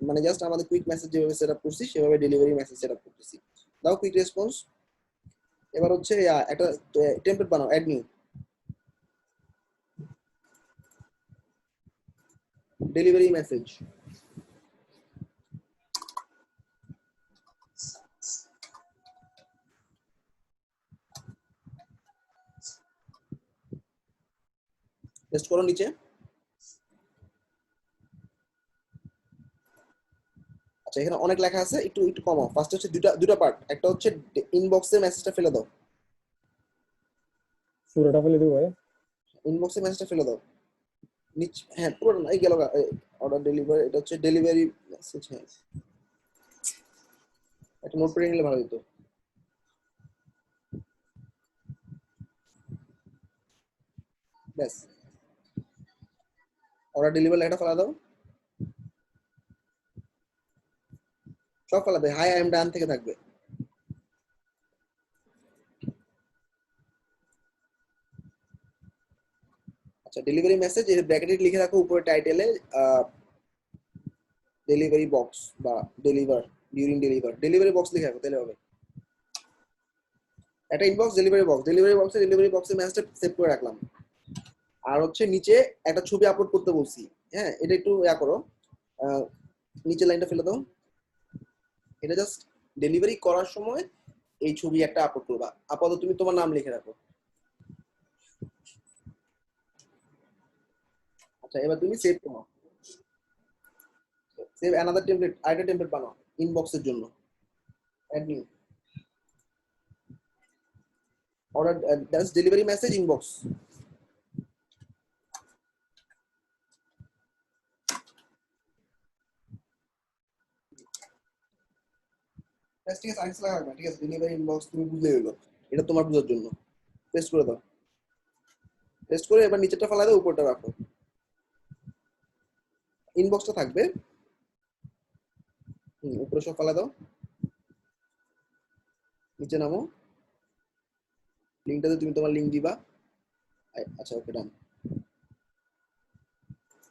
মানে জাস্ট আমাদের কুইক মেসেজ যেভাবে সেটআপ করছি সেভাবে ডেলিভারি মেসেজ সেটআপ করতেছি। দাও কুইক রেসপন্স। এবার হচ্ছে একটা টেমপ্লেট বানাও, add new delivery message. Test করো নিচে। আচ্ছা, এখানে অনেক লেখা আছে, একটু একটু কমাও। ফার্স্ট হচ্ছে দুটা পার্ট, একটা হচ্ছে ইনবক্সে মেসেজটা ফেলে দাও, পুরোটা ফেলে দেবো ভাই? ইনবক্সে মেসেজটা ফেলে দাও নিচে, হ্যাঁ পুরো না, এই গেল অর্ডার ডেলিভারি, এটা হচ্ছে ডেলিভারি মেসেজ। হ্যাঁ, একটা নোট করে নিলে ভালো হতো। ব্যাস, অর্ডার ডেলিভারি লেখাটা ফেলা দাও, সব ফেলাবে, হাই আই এম ডান থেকে থাকবে। আচ্ছা ডেলিভারি মেসেজ এর ব্র্যাকেটে লিখে রাখো উপরে টাইটেলে ডেলিভারি বক্স বা ডেলিভার ডিউরিং ডেলিভারি বক্স লিখে রাখো তাহলে হবে। একটা ইনবক্স ডেলিভারি বক্সের মেসেজটা সেভ করে রাখলাম। আর হচ্ছে নিচে একটা ছবি আপলোড করতে বলছি, হ্যাঁ এটা একটু ইয়া করো, নিচে লাইনটা ফেলে দাও। এটা জাস্ট ডেলিভারি করার সময় এই ছবি একটা আপলোড করবা, আপাতত তুমি তোমার নাম লিখে রাখো। আচ্ছা এবার তুমি সেভ করো, সেভ অ্যানাদার টেমপ্লেট, আরেকটা টেমপ্লেট বানাও ইনবক্সের জন্য। Add new order that's delivery message inbox. ঠিক আছে আইস লাগা ঠিক আছে, ডেলিভারি ইনবক্স তুমি বুঝলে হলো, এটা তোমার বুঝার জন্য। পেস্ট করে দাও, পেস্ট করে এবার নিচেরটা ফেলা দাও, উপরটা রাখো, ইনবক্সটা থাকবে। উপরে সব ফেলা দাও, নিচে নামো, লিংকটাতে তুমি তোমার লিংক দিবা। আচ্ছা ওকে ডান,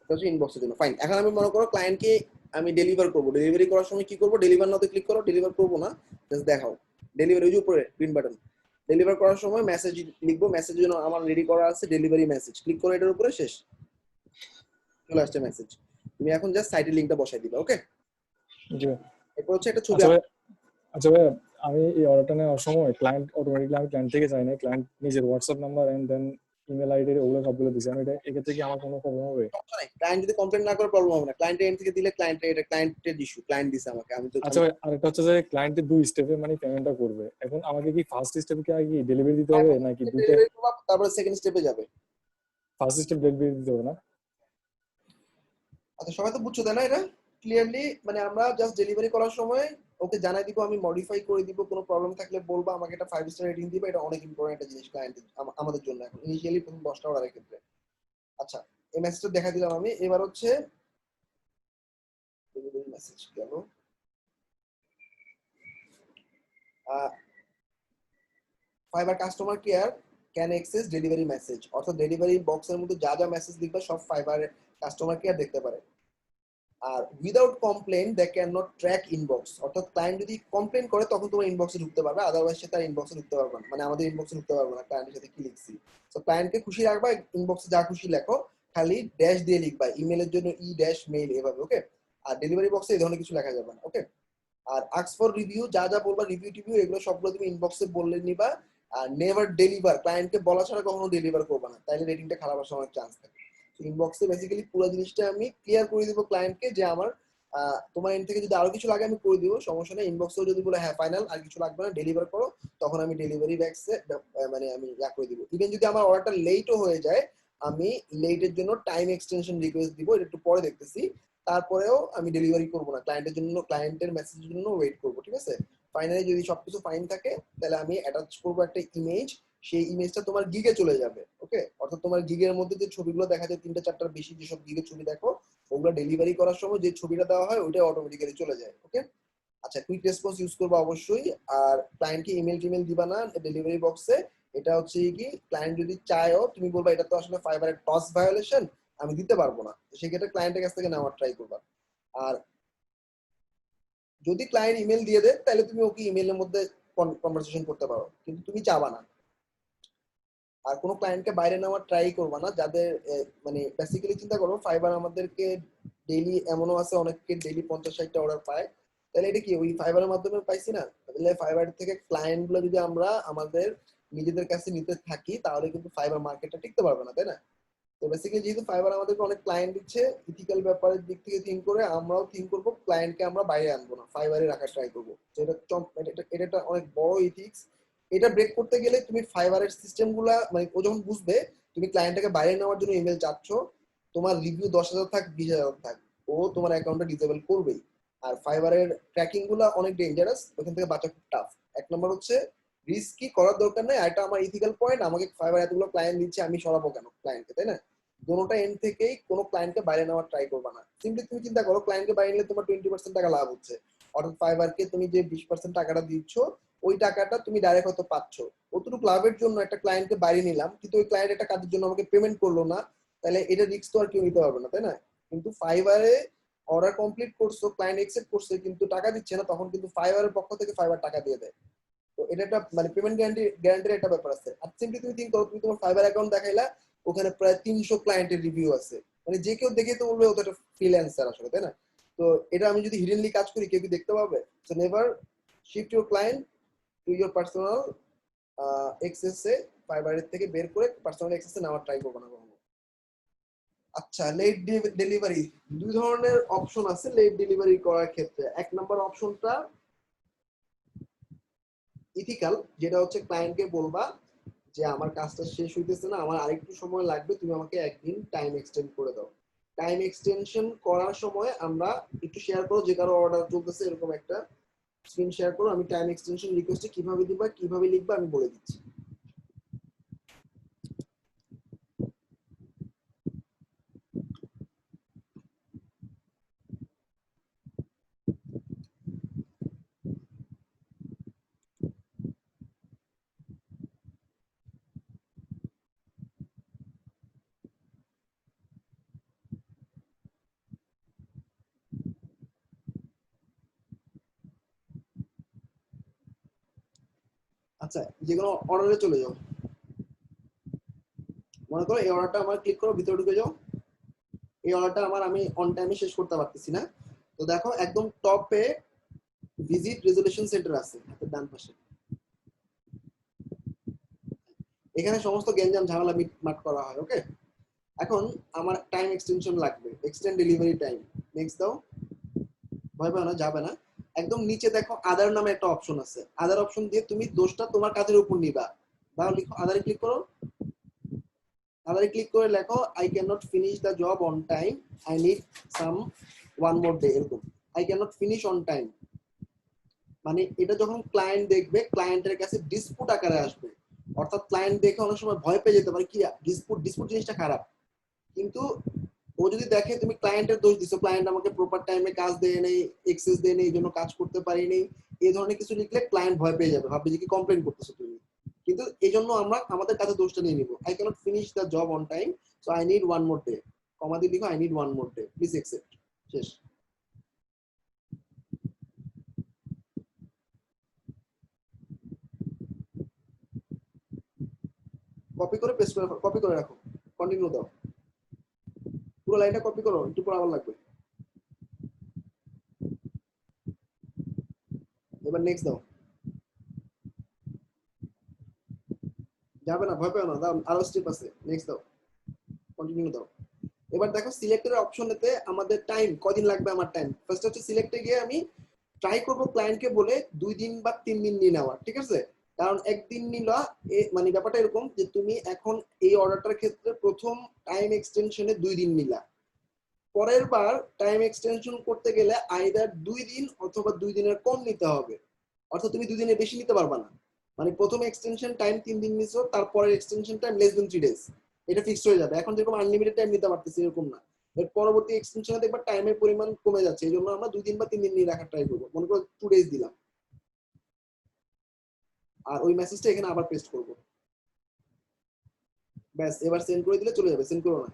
এটা হচ্ছে ইনবক্সের জন্য। ফাইন, এখন আমি মনে করো ক্লায়েন্টকে আমি ডেলিভার করব, ডেলিভারি করার সময় কি করব, ডেলিভার নাওতে ক্লিক করো, ডেলিভার করব না জাস্ট দেখাও ডেলিভারি, ওই যে উপরে গ্রিন বাটন, ডেলিভার করার সময় মেসেজ লিখবো, মেসেজের জন্য আমার রেডি করা আছে ডেলিভারি মেসেজ, ক্লিক করো এটার উপরে, শেষ, চলে আসছে মেসেজ। তুমি এখন জাস্ট সাইটের লিংকটা বসাই দিবা, ওকে। জি ভাই। এরপর হচ্ছে একটা ছবি আচ্ছা ভাই, আচ্ছা ভাই, আমি এই অর্ডারটা নেওয়ার সময় ক্লায়েন্ট অটোমেটিকলি আমি ক্লায়েন্ট থেকে চাই না, ক্লায়েন্ট নিজের WhatsApp number and then email ID ওগুলো সবগুলো দিছে, আমি এটা এক্ষেত্রে কি আমার কোনো প্রবলেম হবে? সমস্যা নাই, ক্লায়েন্ট যদি কমপ্লেন না করে প্রবলেম হবে না, ক্লায়েন্টের এন্ড থেকে দিলে ক্লায়েন্টের, এটা ক্লায়েন্টের ইস্যু, ক্লায়েন্ট দিছে আমাকে, আমি তো। আচ্ছা ভাই, আরেকটা হচ্ছে যে ক্লায়েন্টের 2 স্টেপে মানে পেমেন্টটা করবে, এখন আমাকে কি ফার্স্ট স্টেপে কি ডেলিভারি দিতে হবে নাকি দুইটা? ডেলিভারি করবা তারপরে সেকেন্ড স্টেপে যাবে। ফার্স্ট স্টেপ ডেলিভারি দিতে হবে না? আচ্ছা সবাই তো বুঝছো তাই না এটা ক্লিয়ারলি, মানে আমরা জাস্ট ডেলিভারি করার সময় ওকে জানাই দিব, আমি মডিফাই করে দিব, কোনো প্রবলেম থাকলে বলবা, আমাকে একটা 5 স্টার রেটিং দিবা, এটা অনেক ইম্পর্টেন্ট একটা জিনিস ক্লায়েন্ট আমাদের জন্য এখন ইনিশিয়ালি প্রথম 10টা অর্ডারের ক্ষেত্রে। আচ্ছা এই মেসেজটা দেখা দিলাম আমি, এবার হচ্ছে ডেলিভারি মেসেজ গেল, fibre customer care can access delivery message, অর্থাৎ ডেলিভারি বক্সের মধ্যে যা যা মেসেজ লিখবে সব ফাইবার কাস্টমার কেয়ার দেখতে পারে। আর without complain they can not track inbox, অর্থাৎ ক্লায়েন্ট যদি কমপ্লেন করে তখন তোমার ইনবক্সে ঢুকতে পারবে, আদারওয়াইজ সে তার ইনবক্সে ঢুকতে পারবে না, মানে আমাদের ইনবক্সে ঢুকতে পারবে না ক্লায়েন্টের সাথে কি লিখছি। তো ক্লায়েন্টকে খুশি রাখবা, ইনবক্সে যা খুশি লেখো, খালি ড্যাশ দিয়ে লিখবা, ইমেলের জন্য ই ড্যাশ মেইল এভাবে, ওকে। আর ডেলিভারি বক্সে এই ধরনের কিছু লেখা যাবে না, ওকে। আর আস্ক ফর রিভিউ, যা যা বলবা রিভিউ টিভিউ এগুলো সবগুলো তুমি ইনবক্সে বললে নিবা। আর নেভার ডেলিভার, ক্লায়েন্টকে বলা ছাড়া কখনো ডেলিভার করবা না, তাইলে রেটিংটা খারাপ আসার অনেক চান্স থাকে। ইনবক্সে বেসিক্যালি পুরো জিনিসটা আমি ক্লিয়ার করে দিব ক্লায়েন্টকে, যে আমার তোমার এন্ড থেকে যদি আরো কিছু লাগে আমি করে দিব, সমস্যা নেই। ইনবক্সেও যদি বলে হ্যাঁ ফাইনাল আর কিছু লাগবে না ডেলিভার করো, তখন আমি ডেলিভারি ব্যাক্সে মানে আমি ইয়া করে দিব। ইভেন যদি আমার অর্ডারটা লেটও হয়ে যায়, আমি লেটের জন্য টাইম এক্সটেনশন রিকোয়েস্ট দিব, এটা একটু পরে দেখতেছি, তারপরেও আমি ডেলিভারি করবো না, ক্লায়েন্টের জন্য, ক্লায়েন্টের মেসেজের জন্য ওয়েট করবো, ঠিক আছে। ফাইনালি যদি সবকিছু ফাইন থাকে তাহলে আমি অ্যাটাচ করবো একটা ইমেজ, সেই ইমেজটা তোমার গিগে চলে যাবে, ওকে। অর্থাৎ তোমার গিগের মধ্যে যে ছবিগুলো দেখা যায় 3টা 4টার বেশি যেসব গিগের ছবি দেখো, ওগুলো ডেলিভারি করার সময় যে ছবিটা দেওয়া হয় ওইটা অটোমেটিক্যালি চলে যায়, ওকে। আচ্ছা কুইক রেসপন্স ইউজ করবো অবশ্যই, আর ক্লায়েন্টকে ইমেল টিমেল দিবা না ডেলিভারি বক্সে। এটা হচ্ছে কি, ক্লায়েন্ট যদি চায়ও তুমি বলবা এটা তো আসলে ফাইবারের টস ভায়োলেশন, আমি দিতে পারবো না, সেক্ষেত্রে ক্লায়েন্টের কাছ থেকে নেওয়ার ট্রাই করবা। আর যদি ক্লায়েন্ট ইমেল দিয়ে দেয় তাহলে তুমি ওকে ইমেলের মধ্যে কনভারসেশন করতে পারো, কিন্তু তুমি চাবা না। আর কোনো ক্লায়েন্টকে বাইরে নেওয়ার ট্রাই করবা না, যাদের মানে বেসিক্যালি চিন্তা করো ফাইবার আমাদেরকে ডেইলি, এমনও আছে অনেককে ডেইলি 50-60টা অর্ডার পায়, তাহলে এটা কি ওই ফাইবারের মাধ্যমে পাইছি না, তাহলে ফাইবার থেকে ক্লায়েন্ট গুলো যদি আমরা আমাদের নিজেদের কাছে নিতে থাকি তাহলে কিন্তু ফাইবার মার্কেটটা টিকতে পারবে না, তাই না। তো বেসিক্যালি যেহেতু ফাইবার আমাদেরকে অনেক ক্লায়েন্ট দিচ্ছে, ইথিক্যাল ব্যাপারের দিক থেকে থিঙ্ক করে আমরাও থিঙ্ক করবো ক্লায়েন্টকে আমরা বাইরে আনবো না, ফাইবারে রাখার ট্রাই করবো। এটা একটা অনেক বড় ইথিক্স, এটা ব্রেক করতে গেলে তুমি ফাইবারের সিস্টেম গুলা, মানে ও যখন বুঝবে তুমি ক্লায়েন্টটাকে বাইরে নেওয়ার জন্য ইমেল চাচ্ছ, তোমার রিভিউ 10,000 থাক 20,000 থাক, ও তোমার অ্যাকাউন্টটা ডিসেবল করবেই। আর ফাইবারের ট্র্যাকিং গুলা অনেক ডেঞ্জারাস, ওখান থেকে বাঁচা খুব টাফ। এক নম্বর হচ্ছে রিস্কি করার দরকার নেই, আর এটা আমার ইথিক্যাল পয়েন্ট, আমাকে ফাইবার এতগুলো ক্লায়েন্ট দিচ্ছে, আমি সরাবো কেন ক্লায়েন্টকে, তাই না। দোনোটা এন্ড থেকেই কোনো ক্লায়েন্টকে বাইরে নেওয়ার ট্রাই করবে না। সিম্পলি তুমি চিন্তা করো, ক্লায়েন্টকে বাইরে নিলে তোমার 20% টাকা লাভ হচ্ছে, অর্থাৎ ফাইবারকে তুমি যে 20% টাকাটা দিচ্ছ ওই টাকাটা তুমি ডাইরেক্ট হয়তো পাচ্ছ। অতটুকু লাভের জন্য একটা ক্লায়েন্টকে বাইরে নিলাম, কিন্তু ওই ক্লায়েন্ট একটা কাজের জন্য আমাকে পেমেন্ট করলো না, তাহলে এটা রিস্ক তো আর কেউ নিতে পারবে না, তাই না? কিন্তু ফাইবারে অর্ডার কমপ্লিট করছো, ক্লায়েন্ট একসেপ্ট করছে কিন্তু টাকা দিচ্ছে না, তখন কিন্তু ফাইবারের পক্ষ থেকে ফাইবার টাকা দিয়ে দেয়। তো এটা একটা মানে পেমেন্ট গ্যারান্টির একটা ব্যাপার আছে। আর সিম্পলি তুমি থিঙ্ক করো, তুমি তোমার ফাইবার অ্যাকাউন্ট দেখাইলা, ওখানে প্রায় 300 ক্লায়েন্টের রিভিউ আছে, মানে যে কেউ দেখে তো বলবে ও তো একটা ফ্রিল্যান্সার আসলে, তাই না? তো এটা আমি যদি হিডেনলি কাজ করি কেউ কি দেখতে পাবে? So never shift your client to your personal এক্সেসে, ফাইবারের থেকে বের করে পার্সোনাল এক্সেসে নেওয়ার ট্রাই করবো না কখনো। আচ্ছা, লেট ডেলিভারি, দুই ধরনের অপশন আছে লেট ডেলিভারি করার ক্ষেত্রে। এক নম্বর অপশনটা ইথিক্যাল, যেটা হচ্ছে ক্লায়েন্টকে বলবা যে আমার কাজটা শেষ হইতেছে না, আমার আরেকটু সময় লাগবে, তুমি আমাকে একদিন টাইম এক্সটেন্ড করে দাও। টাইম এক্সটেনশন করার সময় আমরা একটু শেয়ার করো, যে কারো অর্ডার চলতেছে এরকম একটা স্ক্রিন শেয়ার করো, আমি টাইম এক্সটেনশন রিকোয়েস্টে কিভাবে দিবা কিভাবে লিখবা আমি বলে দিচ্ছি। আচ্ছা, যে কোনো অর্ডারে চলে যাও, মনে করো এই অর্ডারটা আমার ক্লিক করো, ভিতরে ঢুকে যাও, এই অর্ডারটা আমার আমি অন টাইমে শেষ করতে পারতেছি না। তো দেখো একদম টপে ভিজিট রেজুলেশন সেন্টার আছে হাতের ডান পাশে, এখানে সমস্ত গেঞ্জাম ঝামেলা মিটমাট করা হয়। ওকে, এখন আমার টাইম এক্সটেনশন লাগবে, এক্সটেন্ড ডেলিভারি টাইম, নেক্সট দাও। ভয় পাও না, যাবে না। একদম নিচে দেখো আদার নামে একটা অপশন আছে, আদার অপশন দিয়ে তুমি দোষটা তোমার কাজের উপর নিবা। দাও, লিখো আদারে ক্লিক করো, আদারে ক্লিক করে লেখো I can not finish the job on time, I need some one more day, এরকম I can not finish on time. মানে এটা যখন ক্লায়েন্ট দেখবে, ক্লায়েন্টের কাছে ডিসপুট আকারে আসবে, অর্থাৎ ক্লায়েন্ট দেখে অনেক সময় ভয় পেয়ে যেতে পারে, কি ডিসপুট, ডিসপুট জিনিসটা খারাপ, কিন্তু ও যদি দেখে তুমি ক্লায়েন্টের দোষ দিছো, ক্লায়েন্ট আমাকে প্রপার টাইমে কাজ দেয় নেই, এক্সেস দেয় নেই, এই জন্য কাজ করতে পারিনি, এই ধরনের কিছু লিখলে ক্লায়েন্ট ভয় পেয়ে যাবে, ভাববে যে কি কমপ্লেন করতেছো তুমি। কিন্তু এই জন্য আমরা আমাদের কাছে দোষটা নিয়ে নিব, I can't finish the job on time, so I need one more day, comma দিয়ে লিখো I need one more day, please accept, শেষ। কপি করে পেস্ট করে, কপি করে রাখো, কন্টিনিউ দাও, পুরো লাইনটা কপি করো, একটু পর আবার লাগবে। এবার নেক্সট দাও, যাবে না, ভয় পেও না, দাও, আরো স্টেপ আছে, নেক্সট দাও, কন্টিনিউ দাও। এবার দেখো সিলেক্টের অপশনেতে আমাদের টাইম কদিন লাগবে, আমার টাইম ফার্স্ট হচ্ছে সিলেক্টে গিয়ে আমি ট্রাই করবো ক্লায়েন্টকে বলে 2 দিন বা 3 দিন নিয়ে নেওয়ার, ঠিক আছে? কারণ একদিন নিলা মানে ব্যাপারটা এরকম যে তুমি এখন এই অর্ডারটার ক্ষেত্রে প্রথম টাইম এক্সটেনশনে 2 দিন নিলা, পরের বার টাইম এক্সটেনশন করতে গেলে আইদার 2 দিন অথবা 2 দিনের কম নিতে হবে, অর্থাৎ তুমি 2 দিনের বেশি নিতে পারবা না। মানে প্রথম এক্সটেনশন টাইম 3 দিন নিছো, তারপরের extension time less than 3 days, এটা ফিক্সড হয়ে যাবে। এখন যেরকম আনলিমিটেড টাইম নিতে পারতেছি এরকম না, এর পরবর্তী এক্সটেনশনে দেখবা টাইমের পরিমাণ কমে যাচ্ছে, এই জন্য আমরা 2 দিন বা 3 দিন নিয়ে রাখার ট্রাই করবো। মনে করো 2 ডেজ দিলাম, আর ওই মেসেজটা এখানে আবার পেস্ট করবো, ব্যাস, এবার সেন্ড করে দিলে চলে যাবে, সেন্ড করো না।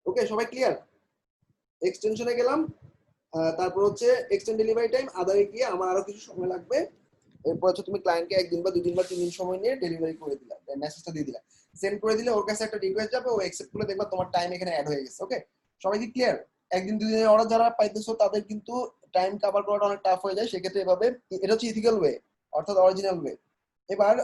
ওকে, সবাই ক্লিয়ার? এক্সটেনশনে গেলাম, তারপর হচ্ছে এক্সটেন্ড ডেলিভারি টাইম, আদারে গিয়ে আমার আরো কিছু সময় লাগবে, এরপর হচ্ছে তুমি ক্লায়েন্টকে 1 দিন বা 2 দিন বা 3 দিন সময় নিয়ে ডেলিভারি করে দিলা, মেসেজটা দিয়ে দিলা, সেন্ড করে দিলে ওর কাছে একটা রিকোয়েস্ট যাবে, ও অ্যাকসেপ্ট করে দেখবা তোমার টাইম এখানে অ্যাড হয়ে গেছে। ওকে, সবাই কি ক্লিয়ার? 1 দিন 2 দিনের অর্ডার যারা পাইতেছো তাদের কিন্তু টাইম কভার করাটা অনেক টাফ হয়ে যায়, সেক্ষেত্রে এভাবে, এটা হচ্ছে ইথিক্যাল ওয়ে, অর্থাৎ অরিজিনাল ওয়ে। এবার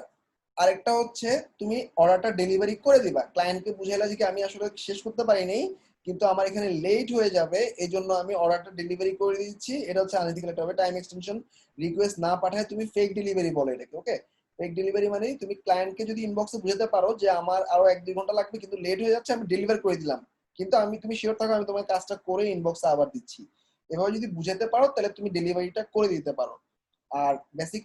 আরেকটা হচ্ছে তুমি অর্ডারটা ডেলিভারি করে দিবা, ক্লায়েন্টকে বুঝাইলা যে আমি আসলে শেষ করতে পারিনি কিন্তু আমার এখানে লেট হয়ে যাবে, এই জন্য আমি অর্ডারটা ডেলিভারি করে দিচ্ছি, এটা হচ্ছে আনএথিক্যাল একটা হবে। টাইম এক্সটেনশন রিকোয়েস্ট না পাঠায় তুমি ফেক ডেলিভারি বলে এটাকে। ওকে, ফেক ডেলিভারি মানে তুমি ক্লায়েন্টকে যদি ইনবক্সে বুঝাতে পারো যে আমার আরো 1-2 ঘন্টা লাগবে কিন্তু লেট হয়ে যাচ্ছে, আমি ডেলিভার করে দিলাম, কিন্তু তুমি শিওর থাকো আমি তোমার কাজটা করে ইনবক্সে আবার দিচ্ছি, এভাবে যদি বুঝাতে পারো তাহলে তুমি ডেলিভারিটা করে দিতে পারো। আর বেসিক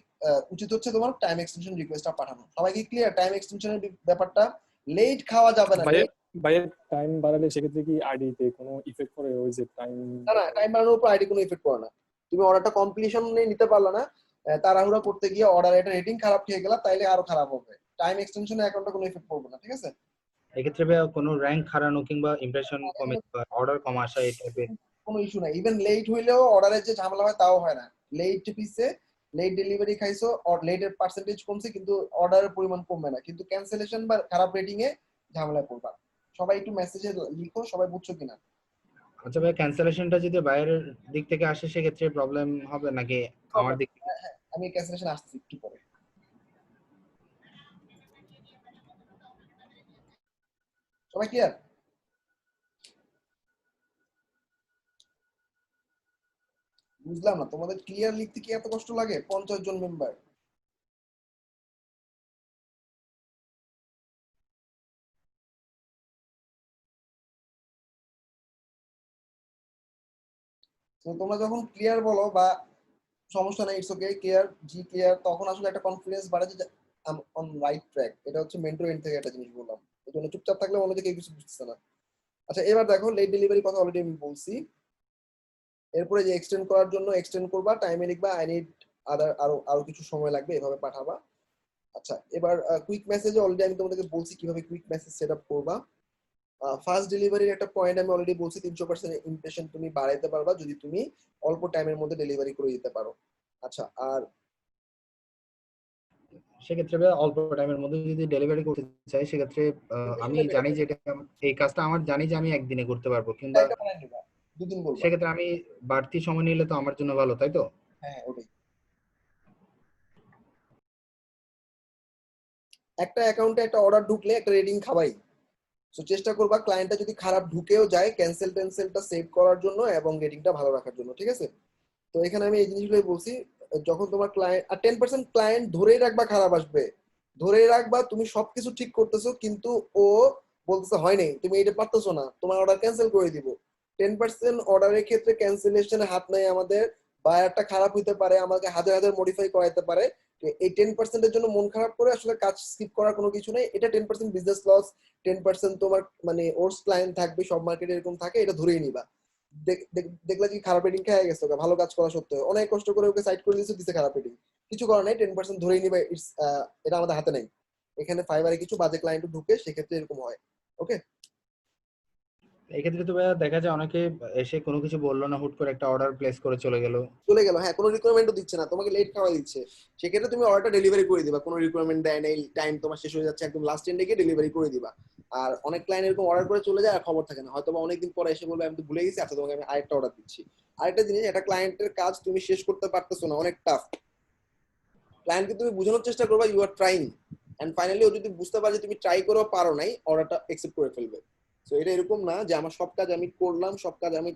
উচিত হচ্ছে তোমার টাইম এক্সটেনশন রিকোয়েস্টটা পাঠানো। সবাই কি ক্লিয়ার? টাইম এক্সটেনশনের ব্যাপারটা লেট খাওয়া যাবে না, ভাইয়া ভাইয়ের টাইম বাড়ালে সেক্ষেত্রে কি আইডি তে কোনো ইফেক্ট পড়ে ওই যে টাইম? না না, টাইম বাড়ানোর উপর আইডি কোনো ইফেক্ট পড়ে না। তুমি অর্ডারটা কমপ্লিশন নিতে পারলা না, তাড়াহুড়া করতে গিয়ে অর্ডার এটা রেটিং খারাপ খেয়ে গেলা, তাইলে আরো খারাপ হবে। টাইম এক্সটেনশনে অ্যাকাউন্টে কোনো ইফেক্ট পড়বে না, ঠিক আছে? এক্ষেত্রে ভাইয়া কোনো র্যাঙ্ক হারানো কিংবা ইমপ্রেশন কমে বা অর্ডার কম আসা এই টাইপের? কোনো ইস্যু নাই। ইভেন লেট হইলেও অর্ডারের যে ঝামেলা হয় তাও হয় না। লেট পিসে লেট ডেলিভারি খাইছো, লেটের পার্সেন্টেজ কমছে কিন্তু অর্ডারের পরিমাণ কমবে না, কিন্তু ক্যান্সেলেশন বা খারাপ রেটিং এ ঝামেলায় পড়বা। সবাই একটু মেসেজে লিখো, সবাই বুঝছো কিনা। আচ্ছা ভাই, ক্যান্সেলেশনটা যদি বাইরের দিক থেকে আসে সেক্ষেত্রে প্রবলেম হবে নাকি আমার দিক থেকে? হ্যাঁ, আমি ক্যান্সেলেশন আসছি একটু পরে। সবাই ক্লিয়ার? বুঝলাম না তোমাদের ক্লিয়ার লিখতে কি এত কষ্ট লাগে? 50 জন মেম্বার। তো তোমরা যখন ক্লিয়ার বলো বা সমস্যা নাই, it's okay, clear, G clear, তখন আসলে একটা কনফিডেন্স বাড়ে যে আই অন রাইট ট্র্যাক। এটা হচ্ছে মেন্টর এন্ড থেকে একটা জিনিস বললাম। এই জন্য চুপচাপ থাকলে অন্য দিকে কিছু বুঝতেছে না। আচ্ছা এবার দেখো, লেট ডেলিভারি কথা অলরেডি আমি বলছি। এরপরে যে এক্সটেন্ড করার জন্য এক্সটেন্ড করবা, টাইমে লিখবা আই নিড আদার, আরো আরো কিছু সময় লাগবে, এভাবে পাঠাবা। আচ্ছা এবার কুইক মেসেজে অলরেডি আমি তোমাদেরকে বলছি কিভাবে কুইক মেসেজ সেট আপ করবা। ফার্স্ট ডেলিভারির একটা পয়েন্ট আমি অলরেডি বলছি, 300% ইমপ্রেশন তুমি বাড়াইতে পারবা যদি তুমি অল্প টাইমের মধ্যে ডেলিভারি করে দিতে পারো। আচ্ছা আর সেক্ষেত্রে ভাইয়া অল্প টাইমের মধ্যে যদি ডেলিভারি করতে চাই সেক্ষেত্রে আমি জানি যে এটা এই কাজটা আমার জানি যে আমি একদিনে করতে পারবো, কিংবা টাইমটা বানাই নিবা, 2 দিন বলবা। সেক্ষেত্রে আমি বাড়তি সময় নিলে তো আমার জন্য ভালো, তাই তো? হ্যাঁ ওটাই। একটা অ্যাকাউন্টে একটা অর্ডার ঢুকলে একটা রেটিং খাবাই। সো চেষ্টা করবা ক্লায়েন্টটা যদি খারাপ ঢুকেও যায় ক্যান্সেলটা সেভ করার জন্য এবং রেটিংটা ভালো রাখার জন্য, ঠিক আছে? তো এখানে আমি এই জিনিসগুলোই বলছি। যখন তোমার ক্লায়েন্ট আর 10% ক্লায়েন্ট ধরেই রাখবা খারাপ আসবে, ধরেই রাখবা তুমি সবকিছু ঠিক করতেছো কিন্তু ও বলতেছে হয় নাই, তুমি এটা পারতেছো না, তোমার অর্ডার ক্যান্সেল করে দিব। 10% অর্ডারের ক্ষেত্রে ক্যান্সেলেশনে হাত নাই আমাদের। বায়ারটা খারাপ হইতে পারে, আমাকে হাজার হাজার মডিফাই করাইতে পারে। এই 10%-এর জন্য মন খারাপ করে আসলে কাজ স্কিপ করার কোনো কিছু নেই। এটা 10% বিজনেস লস, 10% তোমার মানে ওর্স ক্লায়েন্ট থাকবে, সব মার্কেটে এরকম থাকে, এটা ধরেই নিবা। দেখলা যে খারাপ রেটিং খেয়ে গেছে, ওকে ভালো কাজ করা সত্ত্বেও অনেক কষ্ট করে ওকে সাইড করে দিচ্ছে, দিছে খারাপ রেটিং, কিছু করার নাই, 10% ধরেই নিবা। এটা আমাদের হাতে নাই। এখানে ফাইবারে কিছু বাজে ক্লায়েন্ট ঢুকে, সেক্ষেত্রে এরকম হয়। ওকে, এই ক্ষেত্রে তো ভাইয়া দেখা যায় অনেকে এসে কোনো কিছু বললো না, হুট করে একটা অর্ডার প্লেস করে চলে গেল। চলে গেল, হ্যাঁ, কোনো রিকোয়ারমেন্টও দিচ্ছে না, তোমাকে লেট খাওয়া দিচ্ছে, সেক্ষেত্রে তুমি অর্ডারটা ডেলিভারি করে দিবা। কোনো রিকোয়ারমেন্ট দেয় নাই, টাইম তোমার শেষ হয়ে যাচ্ছে, একদম লাস্ট এন্ডে গিয়ে ডেলিভারি করে দিবা। আর অনেক ক্লায়েন্ট এরকম অর্ডার করে চলে যায় আর খবর থাকে না, হয়তো বা অনেকদিন পরে এসে বলবে আমি তো ভুলে গেছি, আচ্ছা তোমাকে আমি আরেকটা অর্ডার দিচ্ছি। আরেকটা জিনিস, একটা ক্লায়েন্টের কাজ তুমি শেষ করতে পারতেছো না, অনেক টাফ, ক্লায়েন্টকে তুমি বোঝানোর চেষ্টা করবা you are trying, and finally ও যদি বুঝতে পারে যে তুমি ট্রাই করেও পারো নাই, অর্ডারটা অ্যাকসেপ্ট করে ফেলবে। সো এটা এরকম না যে আমার সব কাজ আমি করলাম, সব কাজ আমি